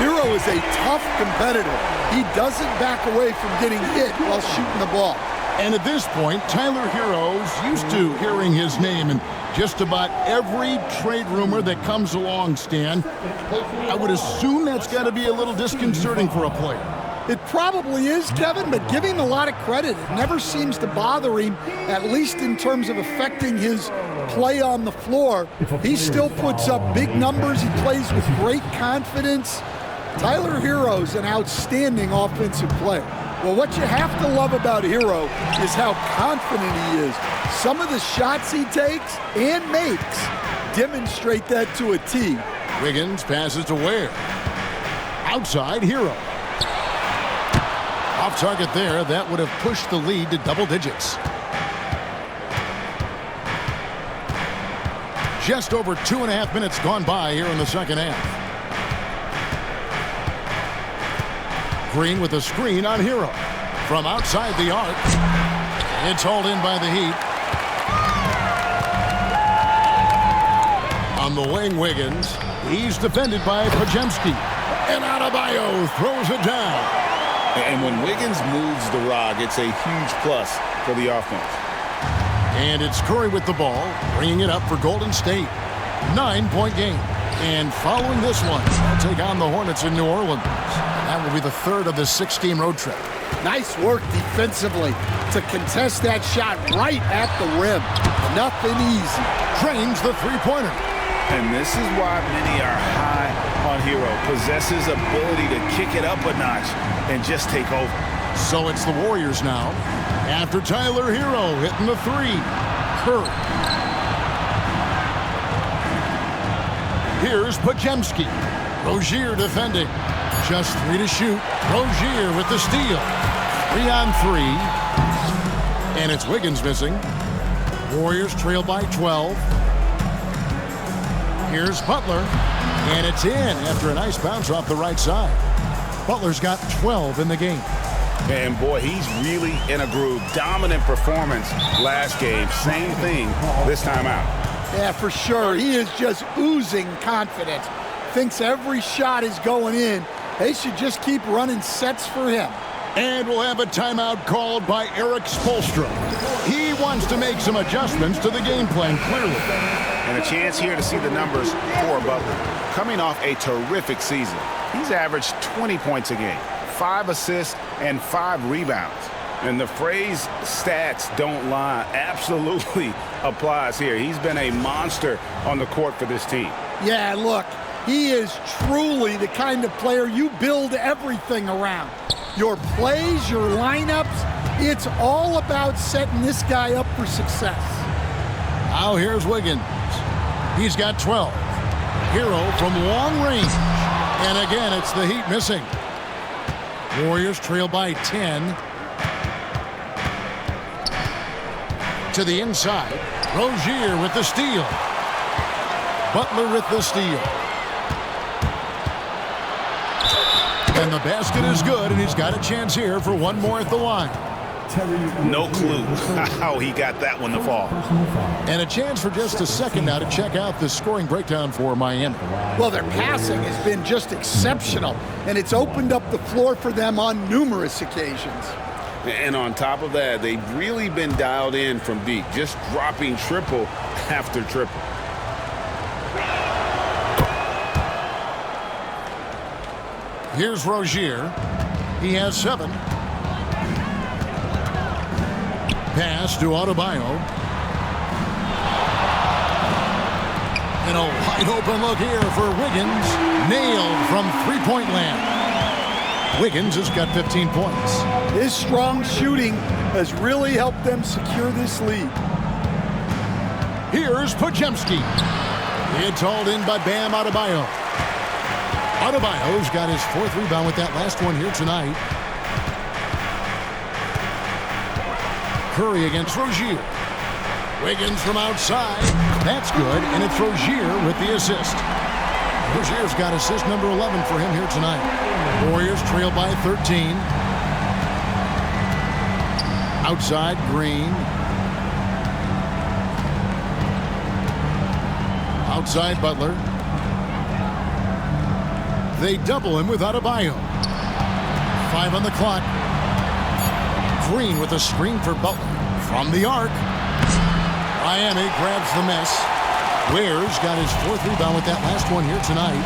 Hero is a tough competitor. He doesn't back away from getting hit while shooting the ball. And at this point, Tyler Hero's used to hearing his name in just about every trade rumor that comes along, Stan. I would assume that's got to be a little disconcerting for a player. It probably is, Kevin, but give him a lot of credit. It never seems to bother him, at least in terms of affecting his play on the floor. He still puts up big numbers. He plays with great confidence. Tyler Herro's an outstanding offensive player. Well, what you have to love about Herro is how confident he is. Some of the shots he takes and makes demonstrate that to a T. Wiggins passes to Ware. Outside, Herro. Off target there. That would have pushed the lead to double digits. Just over 2.5 minutes gone by here in the second half. Green with a screen on Herro. From outside the arc. It's hauled in by the Heat. On the wing, Wiggins. He's defended by Podziemski. And Adebayo throws it down. And when Wiggins moves the rock, it's a huge plus for the offense. And it's Curry with the ball, bringing it up for Golden State. 9-point game. And following this one, they'll take on the Hornets in New Orleans. That will be the third of the 6-game road trip. Nice work defensively to contest that shot right at the rim. Nothing easy. Drains the three-pointer. And this is why many are high on Herro. Possesses ability to kick it up a notch and just take over. So it's the Warriors now. After Tyler Herro hitting the three. Curry. Here's Podziemski. Rozier defending. Just 3 to shoot. Rozier with the steal. 3 on 3. And it's Wiggins missing. Warriors trail by 12. Here's Butler. And it's in after a nice bounce off the right side. Butler's got 12 in the game. And boy, he's really in a groove. Dominant performance last game. Same thing this time out. Yeah, for sure. He is just oozing confidence. Thinks every shot is going in. They should just keep running sets for him. And we'll have a timeout called by Eric Spoelstra. He wants to make some adjustments to the game plan, clearly. And a chance here to see the numbers for Butler. Coming off a terrific season. He's averaged 20 points a game, 5 assists, and 5 rebounds. And the phrase stats don't lie absolutely applies here. He's been a monster on the court for this team. Yeah, look, he is truly the kind of player you build everything around. Your plays, your lineups, it's all about setting this guy up for success. Now here's Wiggins. He's got 12. Herro from long range. And again, it's the Heat missing. Warriors trail by 10. To the inside. Rozier with the steal. Butler with the steal. And the basket is good, and he's got a chance here for one more at the line. No clue how he got that one to fall. And a chance for just a second now to check out the scoring breakdown for Miami. Well, their passing has been just exceptional, and it's opened up the floor for them on numerous occasions. And on top of that, they've really been dialed in from deep, just dropping triple after triple. Here's Rozier. He has 7. Pass to Adebayo. And a wide open look here for Wiggins. Nailed from three-point land. Wiggins has got 15 points. His strong shooting has really helped them secure this lead. Here's Podziemski. It's hauled in by Bam Adebayo. Adebayo's got his 4th rebound with that last one here tonight. Curry against Rozier. Wiggins from outside. That's good, and it's Rozier with the assist. Rozier's got assist number 11 for him here tonight. Warriors trail by 13. Outside, Green. Outside, Butler. They double him with Adebayo. 5 on the clock. Green with a screen for Butler. From the arc. Miami grabs the miss. Ware's got his 4th rebound with that last one here tonight.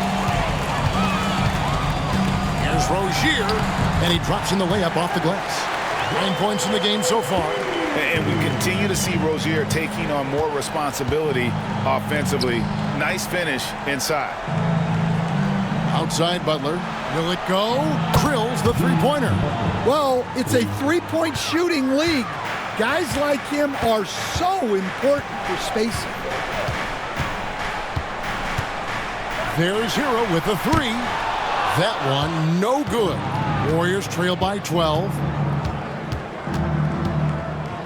Here's Rozier, and he drops in the layup off the glass. 9 points in the game so far. And we continue to see Rozier taking on more responsibility offensively. Nice finish inside. Outside Butler. Will it go? Drills the three-pointer. Well, it's a three-point shooting league. Guys like him are so important for spacing. There's Hero with the three. That one, no good. Warriors trail by 12.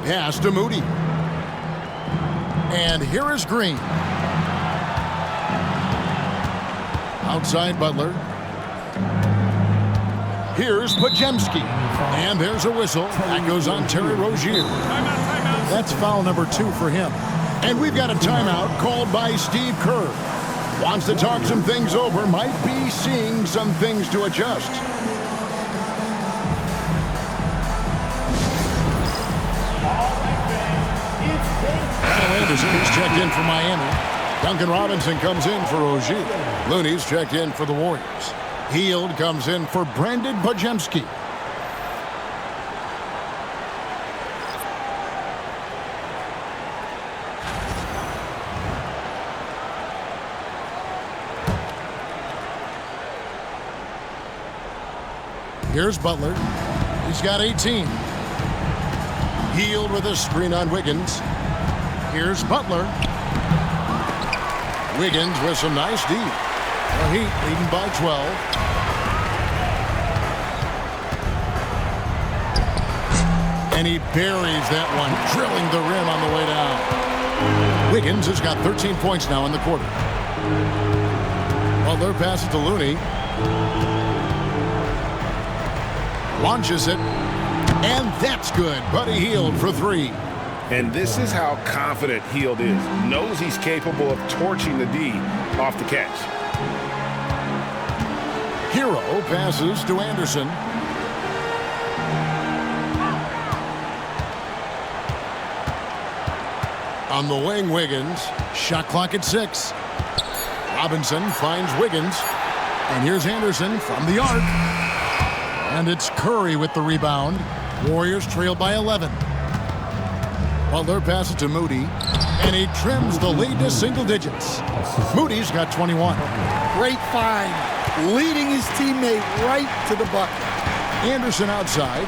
Pass to Moody. And here is Green. Outside Butler. Here's Pajemski. And there's a whistle. That goes on Terry Rozier. That's foul number 2 for him. And we've got a timeout called by Steve Kerr. Wants to talk some things over. Might be seeing some things to adjust. Kyle Anderson is checked in for Miami. Duncan Robinson comes in for Rozier. Looney's checked in for the Warriors. Hield comes in for Brandon Pajemski. Here's Butler. He's got 18. Hield with a screen on Wiggins. Here's Butler. Wiggins with some nice D. The Heat leading by 12. And he buries that one, drilling the rim on the way down. Wiggins has got 13 points now in the quarter. Butler passes to Looney. Launches it. And that's good. Buddy Hield for 3. And this is how confident Hield is. Knows he's capable of torching the D off the catch. Hero passes to Anderson. On the wing, Wiggins. Shot clock at 6. Robinson finds Wiggins. And here's Anderson from the arc. And it's Curry with the rebound. Warriors trail by 11. Butler passes to Moody. And he trims the lead to single digits. Moody's got 21. Great find. Leading his teammate right to the bucket. Anderson outside.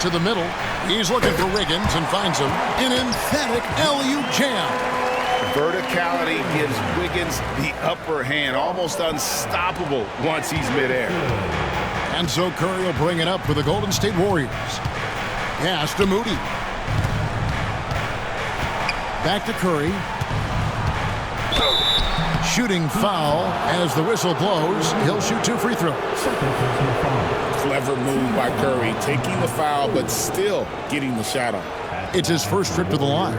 To the middle. He's looking for Wiggins and finds him. An emphatic LU jam. Verticality gives Wiggins the upper hand. Almost unstoppable once he's midair. And so Curry will bring it up for the Golden State Warriors. Pass to Moody. Back to Curry. Shooting foul as the whistle blows. He'll shoot 2 free throws. Clever move by Curry, taking the foul, but still getting the shot on. It's his first trip to the line.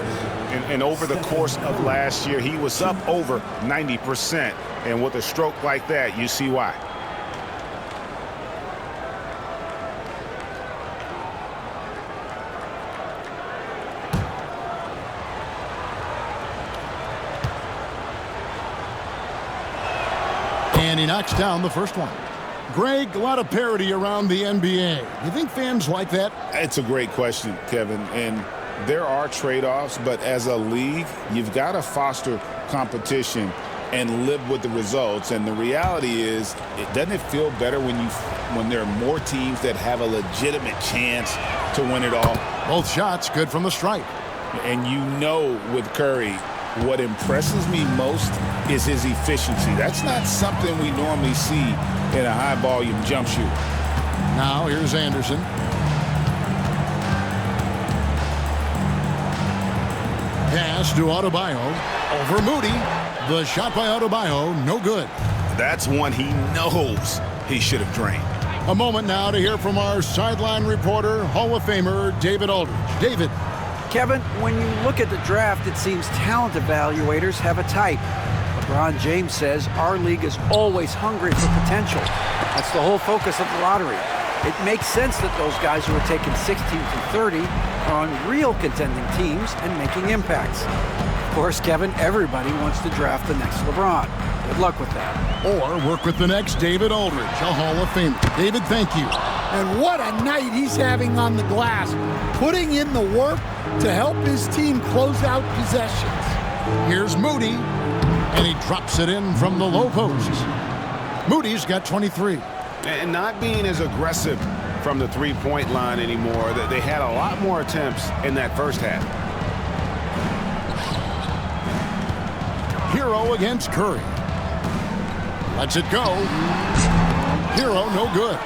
And over the course of last year, he was up over 90%. And with a stroke like that, you see why. And he knocks down the first one. Greg, a lot of parity around the NBA. You think fans like that? It's a great question, Kevin. And there are trade-offs, but as a league, you've got to foster competition and live with the results. And the reality is, doesn't it feel better when there are more teams that have a legitimate chance to win it all? Both shots good from the stripe. And you know with Curry, what impresses me most is his efficiency. That's not something we normally see in a high-volume jump shooter. Now here's Anderson. Pass to Adebayo. Over Moody. The shot by Adebayo, no good. That's one he knows he should have drained. A moment now to hear from our sideline reporter, Hall of Famer David Aldridge. David. Kevin, when you look at the draft, it seems talent evaluators have a type. LeBron James says our league is always hungry for potential. That's the whole focus of the lottery. It makes sense that those guys who are taken 16 through 30 are on real contending teams and making impacts. Of course, Kevin, everybody wants to draft the next LeBron. Good luck with that. Or work with the next David Aldridge, a Hall of Famer. David, thank you. And what a night he's having on the glass, putting in the work to help his team close out possessions. Here's Moody, and he drops it in from the low post. Moody's got 23. And not being as aggressive from the three-point line anymore. They had a lot more attempts in that first half. Hero against Curry. Lets it go. Hero, no good.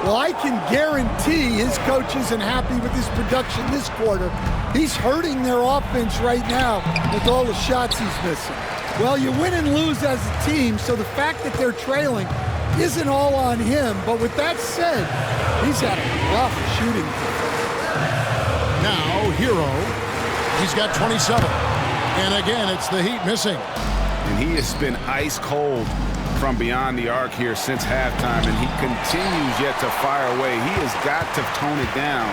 Well, I can guarantee his coach isn't happy with his production this quarter. He's hurting their offense right now with all the shots he's missing. Well, you win and lose as a team, so the fact that they're trailing isn't all on him. But with that said, he's had a rough shooting. Now, Hero. He's got 27. And again, it's the Heat missing. And he has been ice cold from beyond the arc here since halftime, and he continues yet to fire away. He has got to tone it down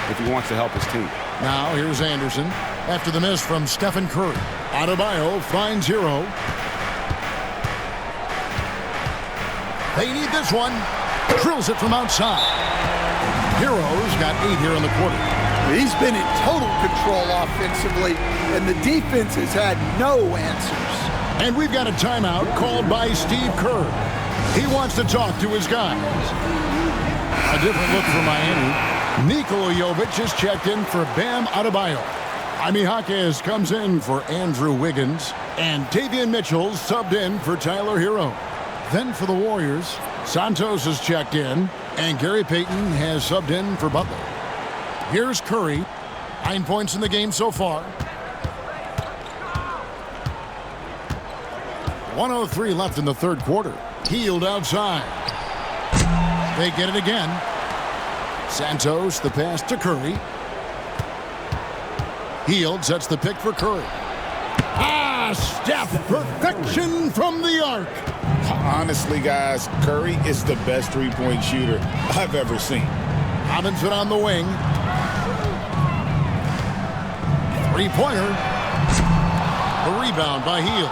if he wants to help his team. Now here's Anderson after the miss from Stephen Curry. Adebayo finds Hero. They need this one. Drills it from outside. Hero's got 8 here in the quarter. He's been in total control offensively, and the defense has had no answers. And we've got a timeout called by Steve Kerr. He wants to talk to his guys. A different look for Miami. Nikola Jovic is checked in for Bam Adebayo. Jaime Jaquez comes in for Andrew Wiggins. And Davion Mitchell subbed in for Tyler Hero. Then for the Warriors, Santos is checked in. And Gary Payton has subbed in for Butler. Here's Curry. 9 points in the game so far. 1:03 left in the third quarter. Hield outside. They get it again. Santos, the pass to Curry. Hield sets the pick for Curry. Steph, perfection from the arc. Honestly, guys, Curry is the best three-point shooter I've ever seen. Robinson on the wing. Three-pointer. A rebound by Hield.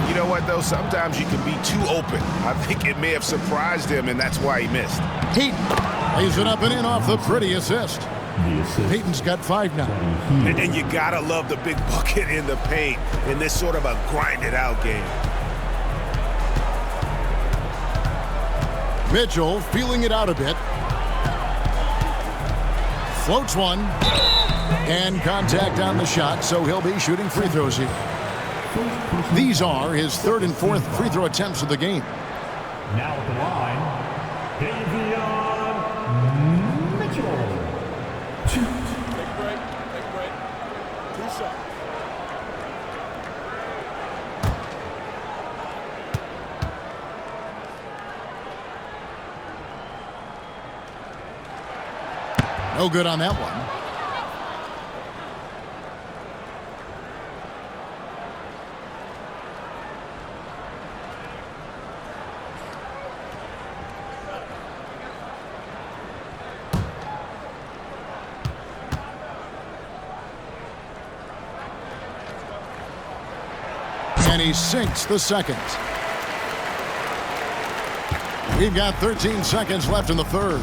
You know what, though? Sometimes you can be too open. I think it may have surprised him, and that's why he missed. Heat lays it up and in off the pretty assist. Payton's got 5 now. And you got to love the big bucket in the paint in this sort of a grinded-out game. Mitchell feeling it out a bit. Floats one. And contact on the shot, so he'll be shooting free throws here. These are his 3rd and 4th free throw attempts of the game. Now at the line, Davion Mitchell. Take a break. 2 shots. No good on that one. And he sinks the second. We've got 13 seconds left in the third.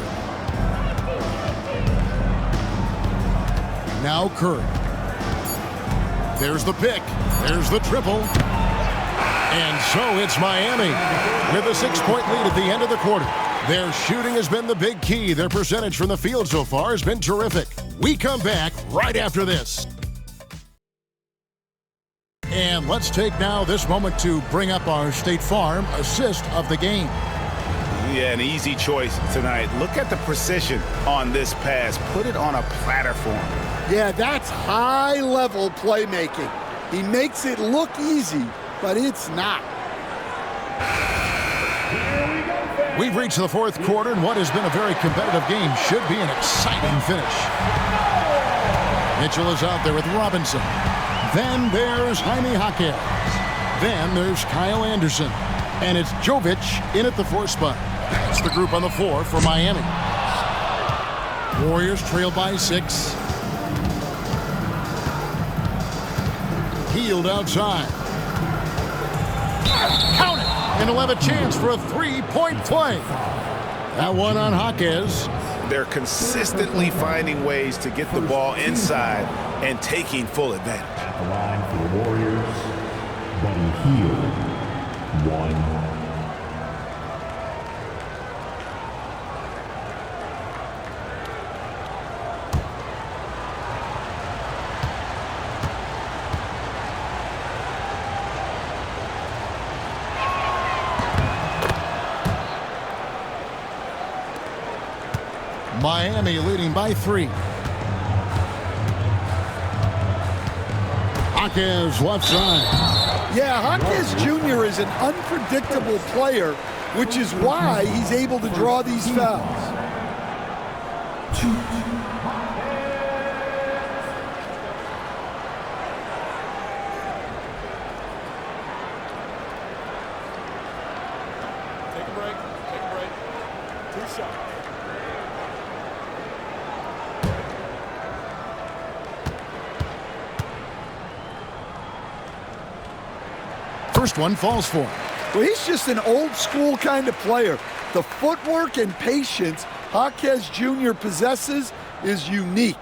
Now Curry. There's the pick. There's the triple. And so it's Miami with a 6-point lead at the end of the quarter. Their shooting has been the big key. Their percentage from the field so far has been terrific. We come back right after this. And let's take now this moment to bring up our State Farm assist of the game. Yeah, an easy choice tonight. Look at the precision on this pass. Put it on a platter for him. Yeah, that's high-level playmaking. He makes it look easy, but it's not. We've reached the fourth quarter, and what has been a very competitive game should be an exciting finish. Mitchell is out there with Robinson. Then there's Jaime Jaquez. Then there's Kyle Anderson. And it's Jovic in at the 4th spot. That's the group on the floor for Miami. Warriors trail by 6. Hield outside. Count it! And he'll have a chance for a three-point play. That one on Jaquez. They're consistently finding ways to get the ball inside and taking full advantage. At the line for the Warriors, Buddy Hield, 1. Miami leading by 3. Jaquez left side. Yeah, Jaquez Jr. is an unpredictable player, which is why he's able to draw these fouls. Take a break. Take a break. 2 shots. First one falls for him. Well, he's just an old school kind of player. The footwork and patience Jaquez Jr. possesses is unique.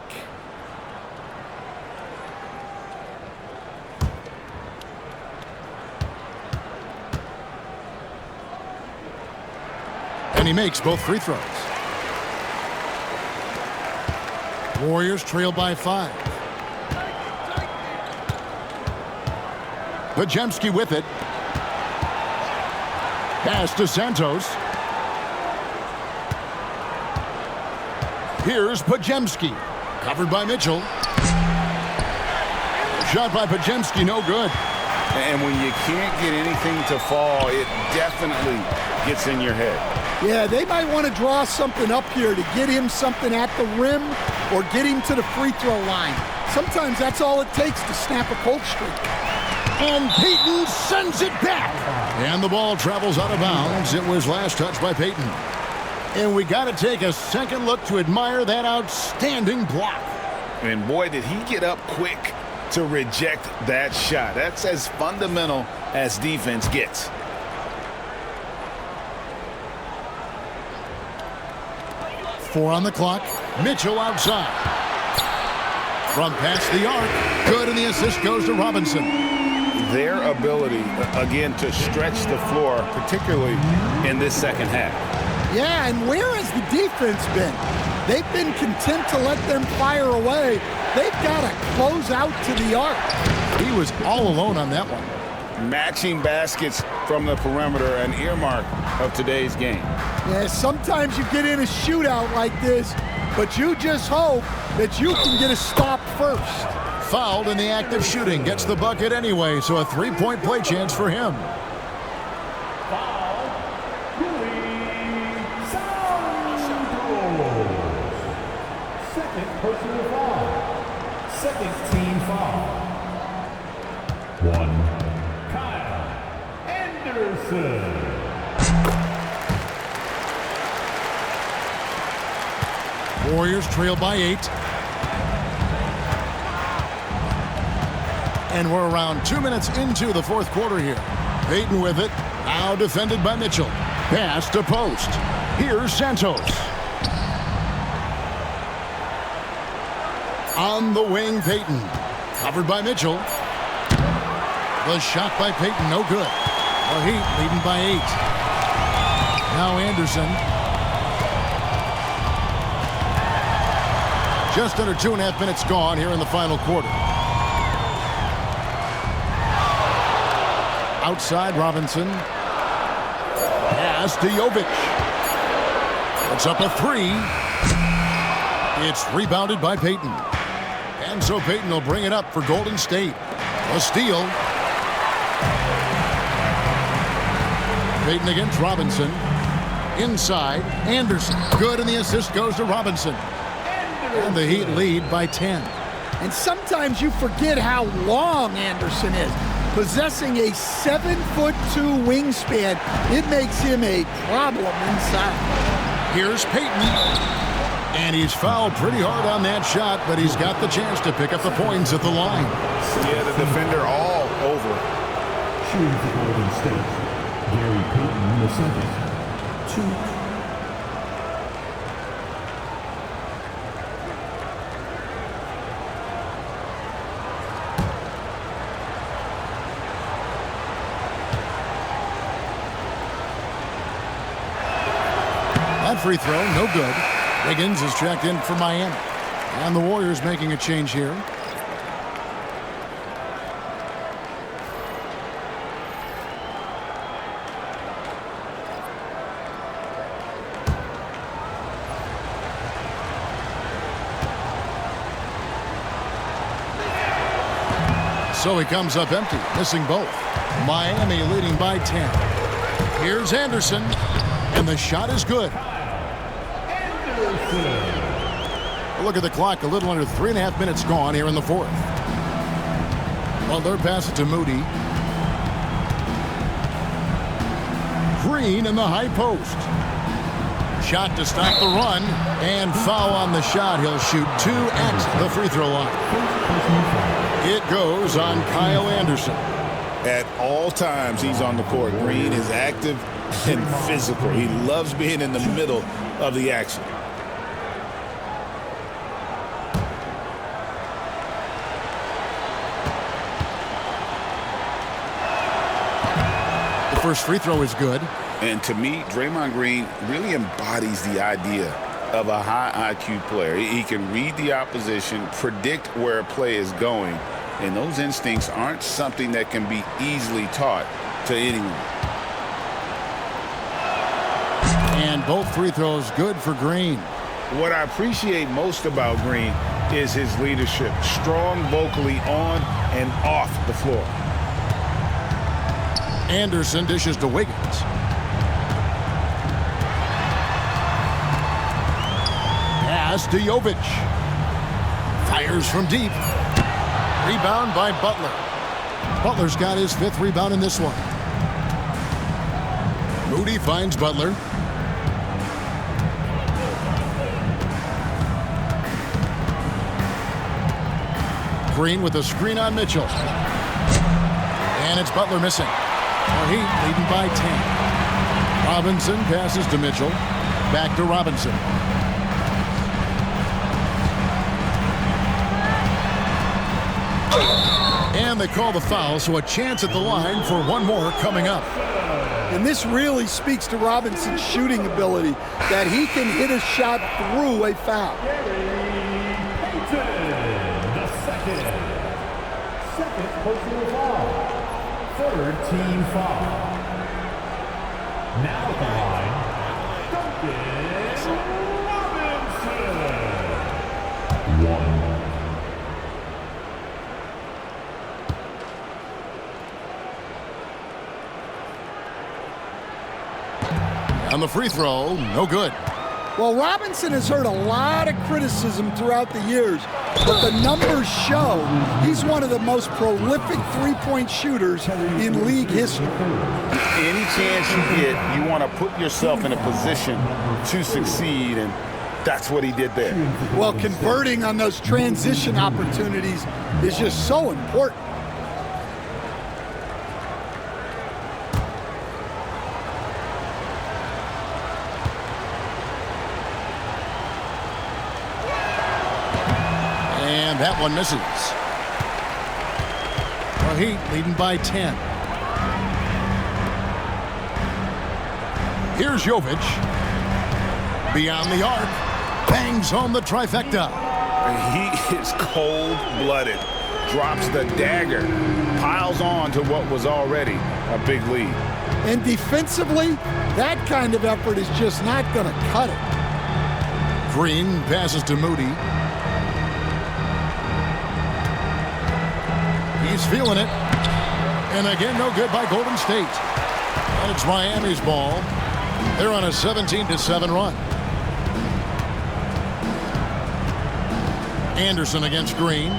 And he makes both free throws. Warriors trail by 5. Pajemski with it. Pass to Santos. Here's Pajemski. Covered by Mitchell. Shot by Pajemski, no good. And when you can't get anything to fall, it definitely gets in your head. Yeah, they might want to draw something up here to get him something at the rim or get him to the free throw line. Sometimes that's all it takes to snap a cold streak. And Payton sends it back. And the ball travels out of bounds. It was last touched by Payton. And we got to take a second look to admire that outstanding block. And boy, did he get up quick to reject that shot. That's as fundamental as defense gets. Four on the clock. Mitchell outside. From past the arc. Good, and the assist goes to Robinson. Their ability, again, to stretch the floor, particularly in this second half. Yeah, and where has the defense been? They've been content to let them fire away. They've got to close out to the arc. He was all alone on that one. Matching baskets from the perimeter, an earmark of today's game. Yeah, sometimes you get in a shootout like this, but you just hope that you can get a stop first. Fouled in the act of shooting. Gets the bucket anyway, so a three-point play chance for him. Second personal foul. Second team foul. 1. Kyle Anderson. Warriors trail by 8. And we're around 2 minutes into the fourth quarter here. Payton with it. Now defended by Mitchell. Pass to post. Here's Santos. On the wing, Payton. Covered by Mitchell. The shot by Payton, no good. The Heat leading by 8. Now Anderson. Just under 2.5 minutes gone here in the final quarter. Outside Robinson. Pass to Jovic. Puts up a 3. It's rebounded by Payton. And so Payton will bring it up for Golden State. A steal. Payton against Robinson. Inside, Anderson. Good, and the assist goes to Robinson. And the Heat lead by 10. And sometimes you forget how long Anderson is. Possessing a 7'2" wingspan, it makes him a problem inside. Here's Payton. And he's fouled pretty hard on that shot, but he's got the chance to pick up the points at the line. Yeah, the defender all over. Shooting for Golden State, Gary Payton II. 2. That free throw, no good. Wiggins is checked in for Miami. And the Warriors making a change here. So he comes up empty, missing both. Miami leading by 10. Here's Anderson, and the shot is good. Look at the clock, a little under 3.5 minutes gone here in the fourth. Butler passes to Moody. Green in the high post. Shot to stop the run, and foul on the shot. He'll shoot 2 at the free throw line. It goes on Kyle Anderson. At all times, he's on the court. Green is active and physical. He loves being in the middle of the action. The first free throw is good. And to me, Draymond Green really embodies the idea of a high IQ player. He can read the opposition, predict where a play is going, and those instincts aren't something that can be easily taught to anyone. And both free throws good for Green. What I appreciate most about Green is his leadership. Strong vocally on and off the floor. Anderson dishes to Wiggins. Pass to Jovic. Fires from deep. Rebound by Butler. Butler's got his 5th rebound in this one. Moody finds Butler. Green with a screen on Mitchell. And it's Butler missing. The Heat leading by 10. Robinson passes to Mitchell. Back to Robinson. And they call the foul, so a chance at the line for one more coming up. And this really speaks to Robinson's shooting ability, that he can hit a shot through a foul. The second personal foul. 3rd team foul. Now at the line, Duncan Robinson. 1. On the free throw, no good. Well, Robinson has heard a lot of criticism throughout the years, but the numbers show he's one of the most prolific three-point shooters in league history. Any chance you get, you want to put yourself in a position to succeed, and that's what he did there. Well, converting on those transition opportunities is just so important. That one misses. The Heat leading by 10. Here's Jovic. Beyond the arc. Bangs home the trifecta. He is cold-blooded. Drops the dagger. Piles on to what was already a big lead. And defensively, that kind of effort is just not going to cut it. Green passes to Moody. He's feeling it. And again, no good by Golden State. And it's Miami's ball. They're on a 17-7 run. Anderson against Green.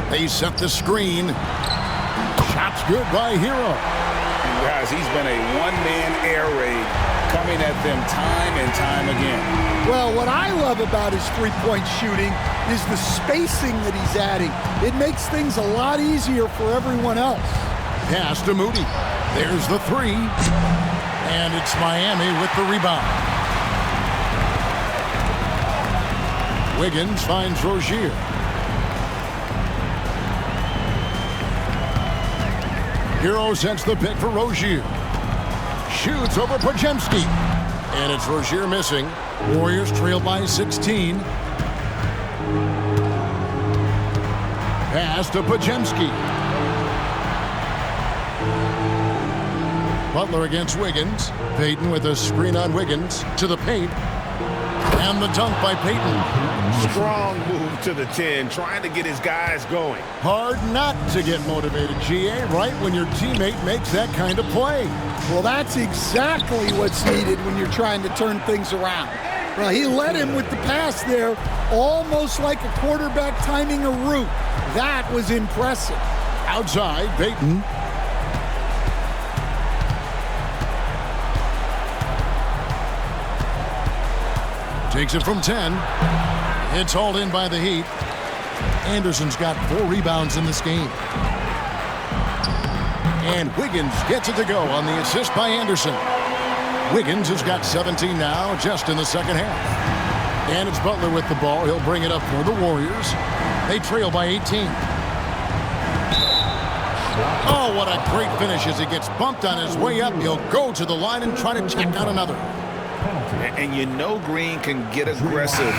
They set the screen. Shot's good by Hero. Guys, he's been a one-man air raid coming at them time and time again. Well, what I love about his three-point shooting is the spacing that he's adding. It makes things a lot easier for everyone else. Pass to Moody. There's the three. And it's Miami with the rebound. Wiggins finds Rozier. Hero sets the pick for Rozier. Shoots over Podziemski. And it's Rozier missing. Warriors trail by 16. Pass to Podziemski. Butler against Wiggins. Payton with a screen on Wiggins to the paint. And the dunk by Payton. Strong move to the 10, trying to get his guys going. Hard not to get motivated, GA, right when your teammate makes that kind of play. Well, that's exactly what's needed when you're trying to turn things around. Well, he led him with the pass there, almost like a quarterback timing a route. That was impressive. Outside, Payton. Takes it from 10. It's hauled in by the Heat. Anderson's got 4 rebounds in this game. And Wiggins gets it to go on the assist by Anderson. Wiggins has got 17 now, just in the second half. And it's Butler with the ball. He'll bring it up for the Warriors. They trail by 18. Oh, what a great finish as he gets bumped on his way up. He'll go to the line and try to check out another. And you know Green can get aggressive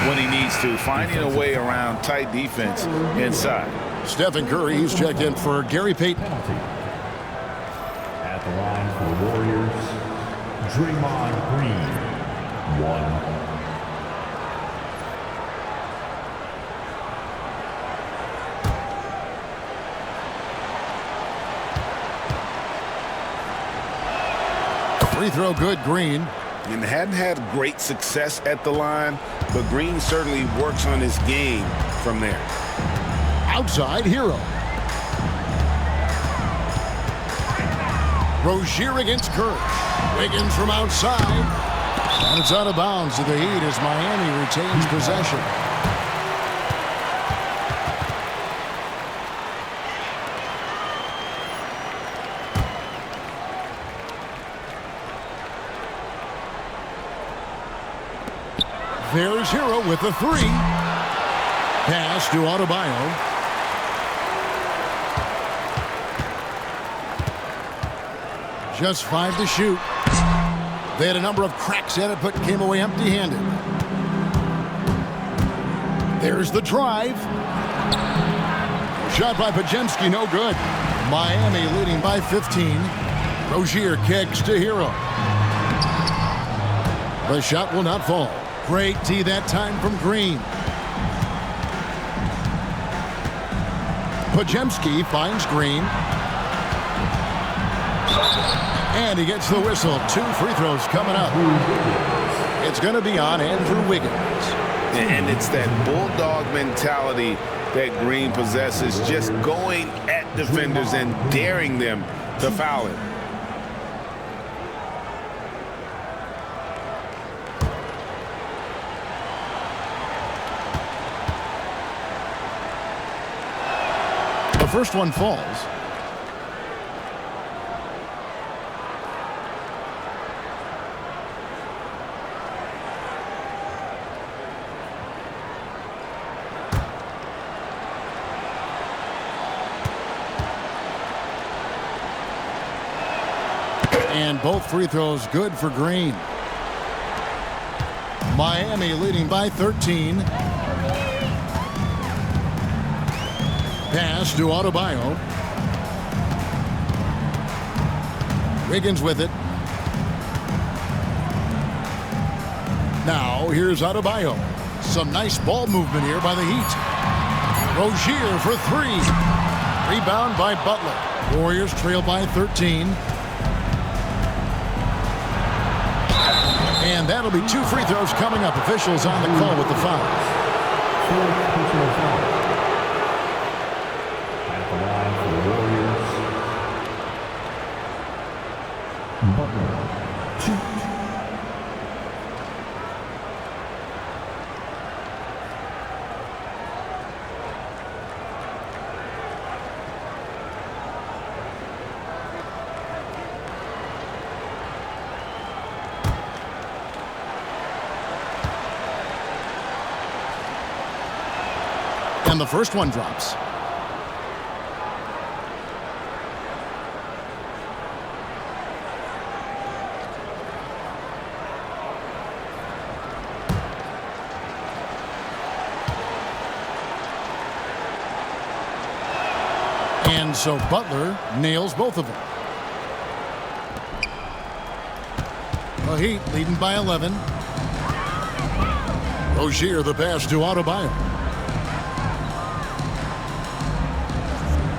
when he needs to, finding a way around tight defense inside. Stephen Curry, he's checked in for Gary Payton. At the line for the Warriors, Draymond Green, 1. Free throw good, Green. And hadn't had great success at the line, but Green certainly works on his game from there. Outside, Hero. Rozier against Kerr. Wiggins from outside. And it's out of bounds to the Heat as Miami retains possession. There's Hero with the 3. Pass to Adebayo. Just 5 to shoot. They had a number of cracks at it, but came away empty-handed. There's the drive. Shot by Podziemski, no good. Miami leading by 15. Rozier kicks to Hero. The shot will not fall. Great tee that time from Green. Podziemski finds Green. And he gets the whistle. 2 free throws coming up. It's going to be on Andrew Wiggins. And it's that bulldog mentality that Green possesses, just going at defenders and daring them to foul him. The first one falls. And both free throws good for Green. Miami leading by 13. Pass to Adebayo. Wiggins with it. Now here's Adebayo. Some nice ball movement here by the Heat. Rozier for 3. Rebound by Butler. Warriors trail by 13. And that'll be 2 free throws coming up. Officials on the call with the foul. At the line for the Warriors, Butler, 2. And the first one drops. And so Butler nails both of them. The Heat leading by 11. Rozier the pass to Adebayo.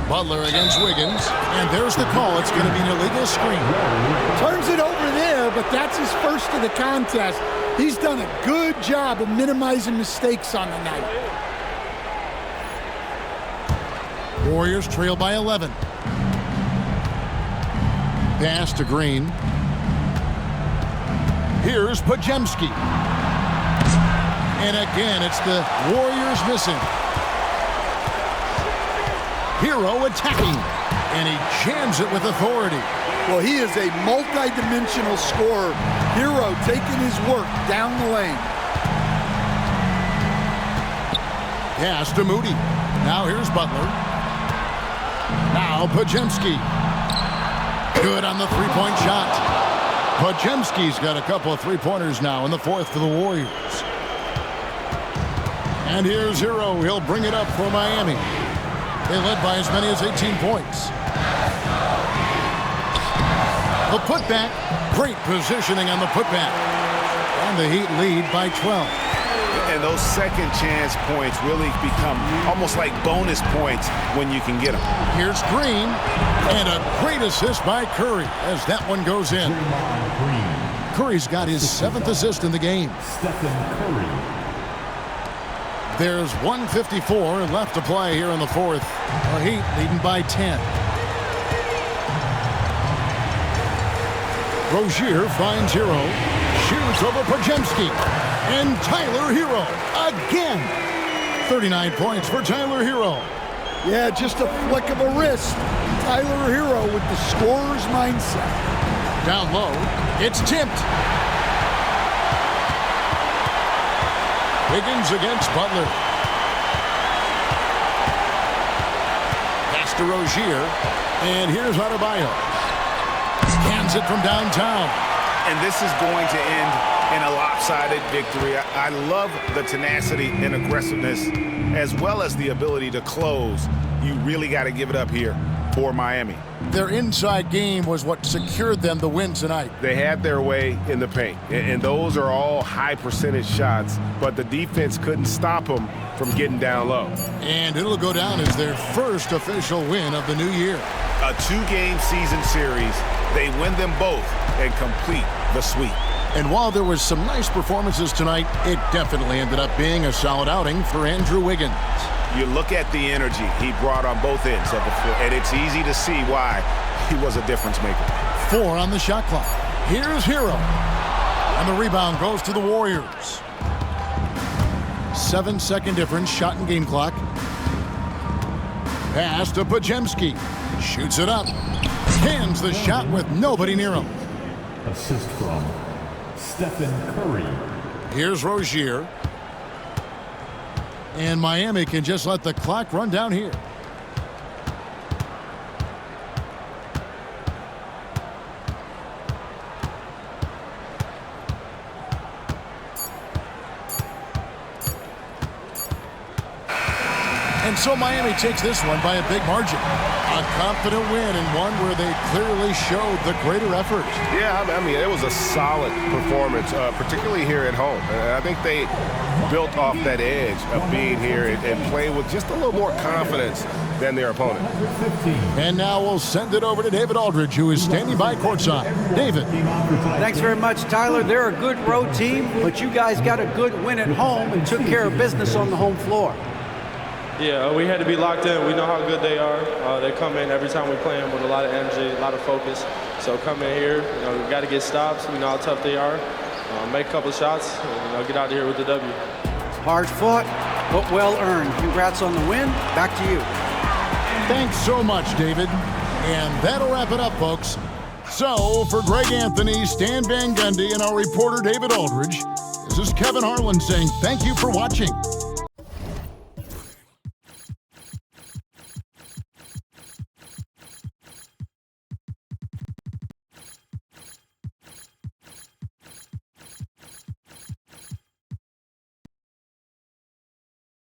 Butler against Wiggins. And there's the call. It's going to be an illegal screen. Turns it over there, but that's his first of the contest. He's done a good job of minimizing mistakes on the night. Warriors trail by 11. Pass to Green. Here's Podziemski. And again, it's the Warriors missing. Hero attacking. And he jams it with authority. Well, he is a multi-dimensional scorer. Hero taking his work down the lane. Pass to Moody. Now here's Butler. Now Podziemski. Good on the three-point shot. Podziemski's got a couple of three-pointers now in the fourth for the Warriors. And here's Hero. He'll bring it up for Miami. They led by as many as 18 points. The putback. Great positioning on the putback. And the Heat lead by 12. And those second chance points really become almost like bonus points when you can get them. Here's Green, and a great assist by Curry as that one goes in. Curry's got his 7th assist in the game. There's 1:54 left to play here in the fourth. The Heat leading by 10. Rozier finds Hero, shoots over Podziemski. And Tyler Hero again. 39 points for Tyler Hero. Yeah, just a flick of a wrist. Tyler Hero with the scorer's mindset. Down low, it's tipped. Wiggins against Butler. Pass to Rozier. And here's Adebayo. Hands it from downtown. And this is going to end in a lopsided victory. I love the tenacity and aggressiveness as well as the ability to close. You really got to give it up here for Miami. Their inside game was what secured them the win tonight. They had their way in the paint, and those are all high percentage shots, but the defense couldn't stop them from getting down low. And it'll go down as their first official win of the new year. A 2-game season series. They win them both and complete the sweep. And while there was some nice performances tonight, it definitely ended up being a solid outing for Andrew Wiggins. You look at the energy he brought on both ends of the floor, and it's easy to see why he was a difference maker. 4 on the shot clock. Here's Hero. And the rebound goes to the Warriors. 7-second difference, shot and game clock. Pass to Podziemski. Shoots it up. Hands the shot with nobody near him. Assist from Stephen Curry. Here's Rozier. And Miami can just let the clock run down here. And so Miami takes this one by a big margin. A confident win and one where they clearly showed the greater effort. Yeah, I mean, it was a solid performance, particularly here at home. I think they built off that edge of being here and playing with just a little more confidence than their opponent. And now we'll send it over to David Aldridge, who is standing by courtside. David. Thanks very much, Tyler. They're a good road team, but you guys got a good win at home and took care of business on the home floor. Yeah, we had to be locked in. We know how good they are. They come in every time we play them with a lot of energy, a lot of focus. So come in here, we got to get stops. We know how tough they are. Make a couple of shots, and get out of here with the W. Hard fought, but well earned. Congrats on the win. Back to you. Thanks so much, David. And that'll wrap it up, folks. So, for Greg Anthony, Stan Van Gundy, and our reporter David Aldridge, this is Kevin Harlan saying thank you for watching.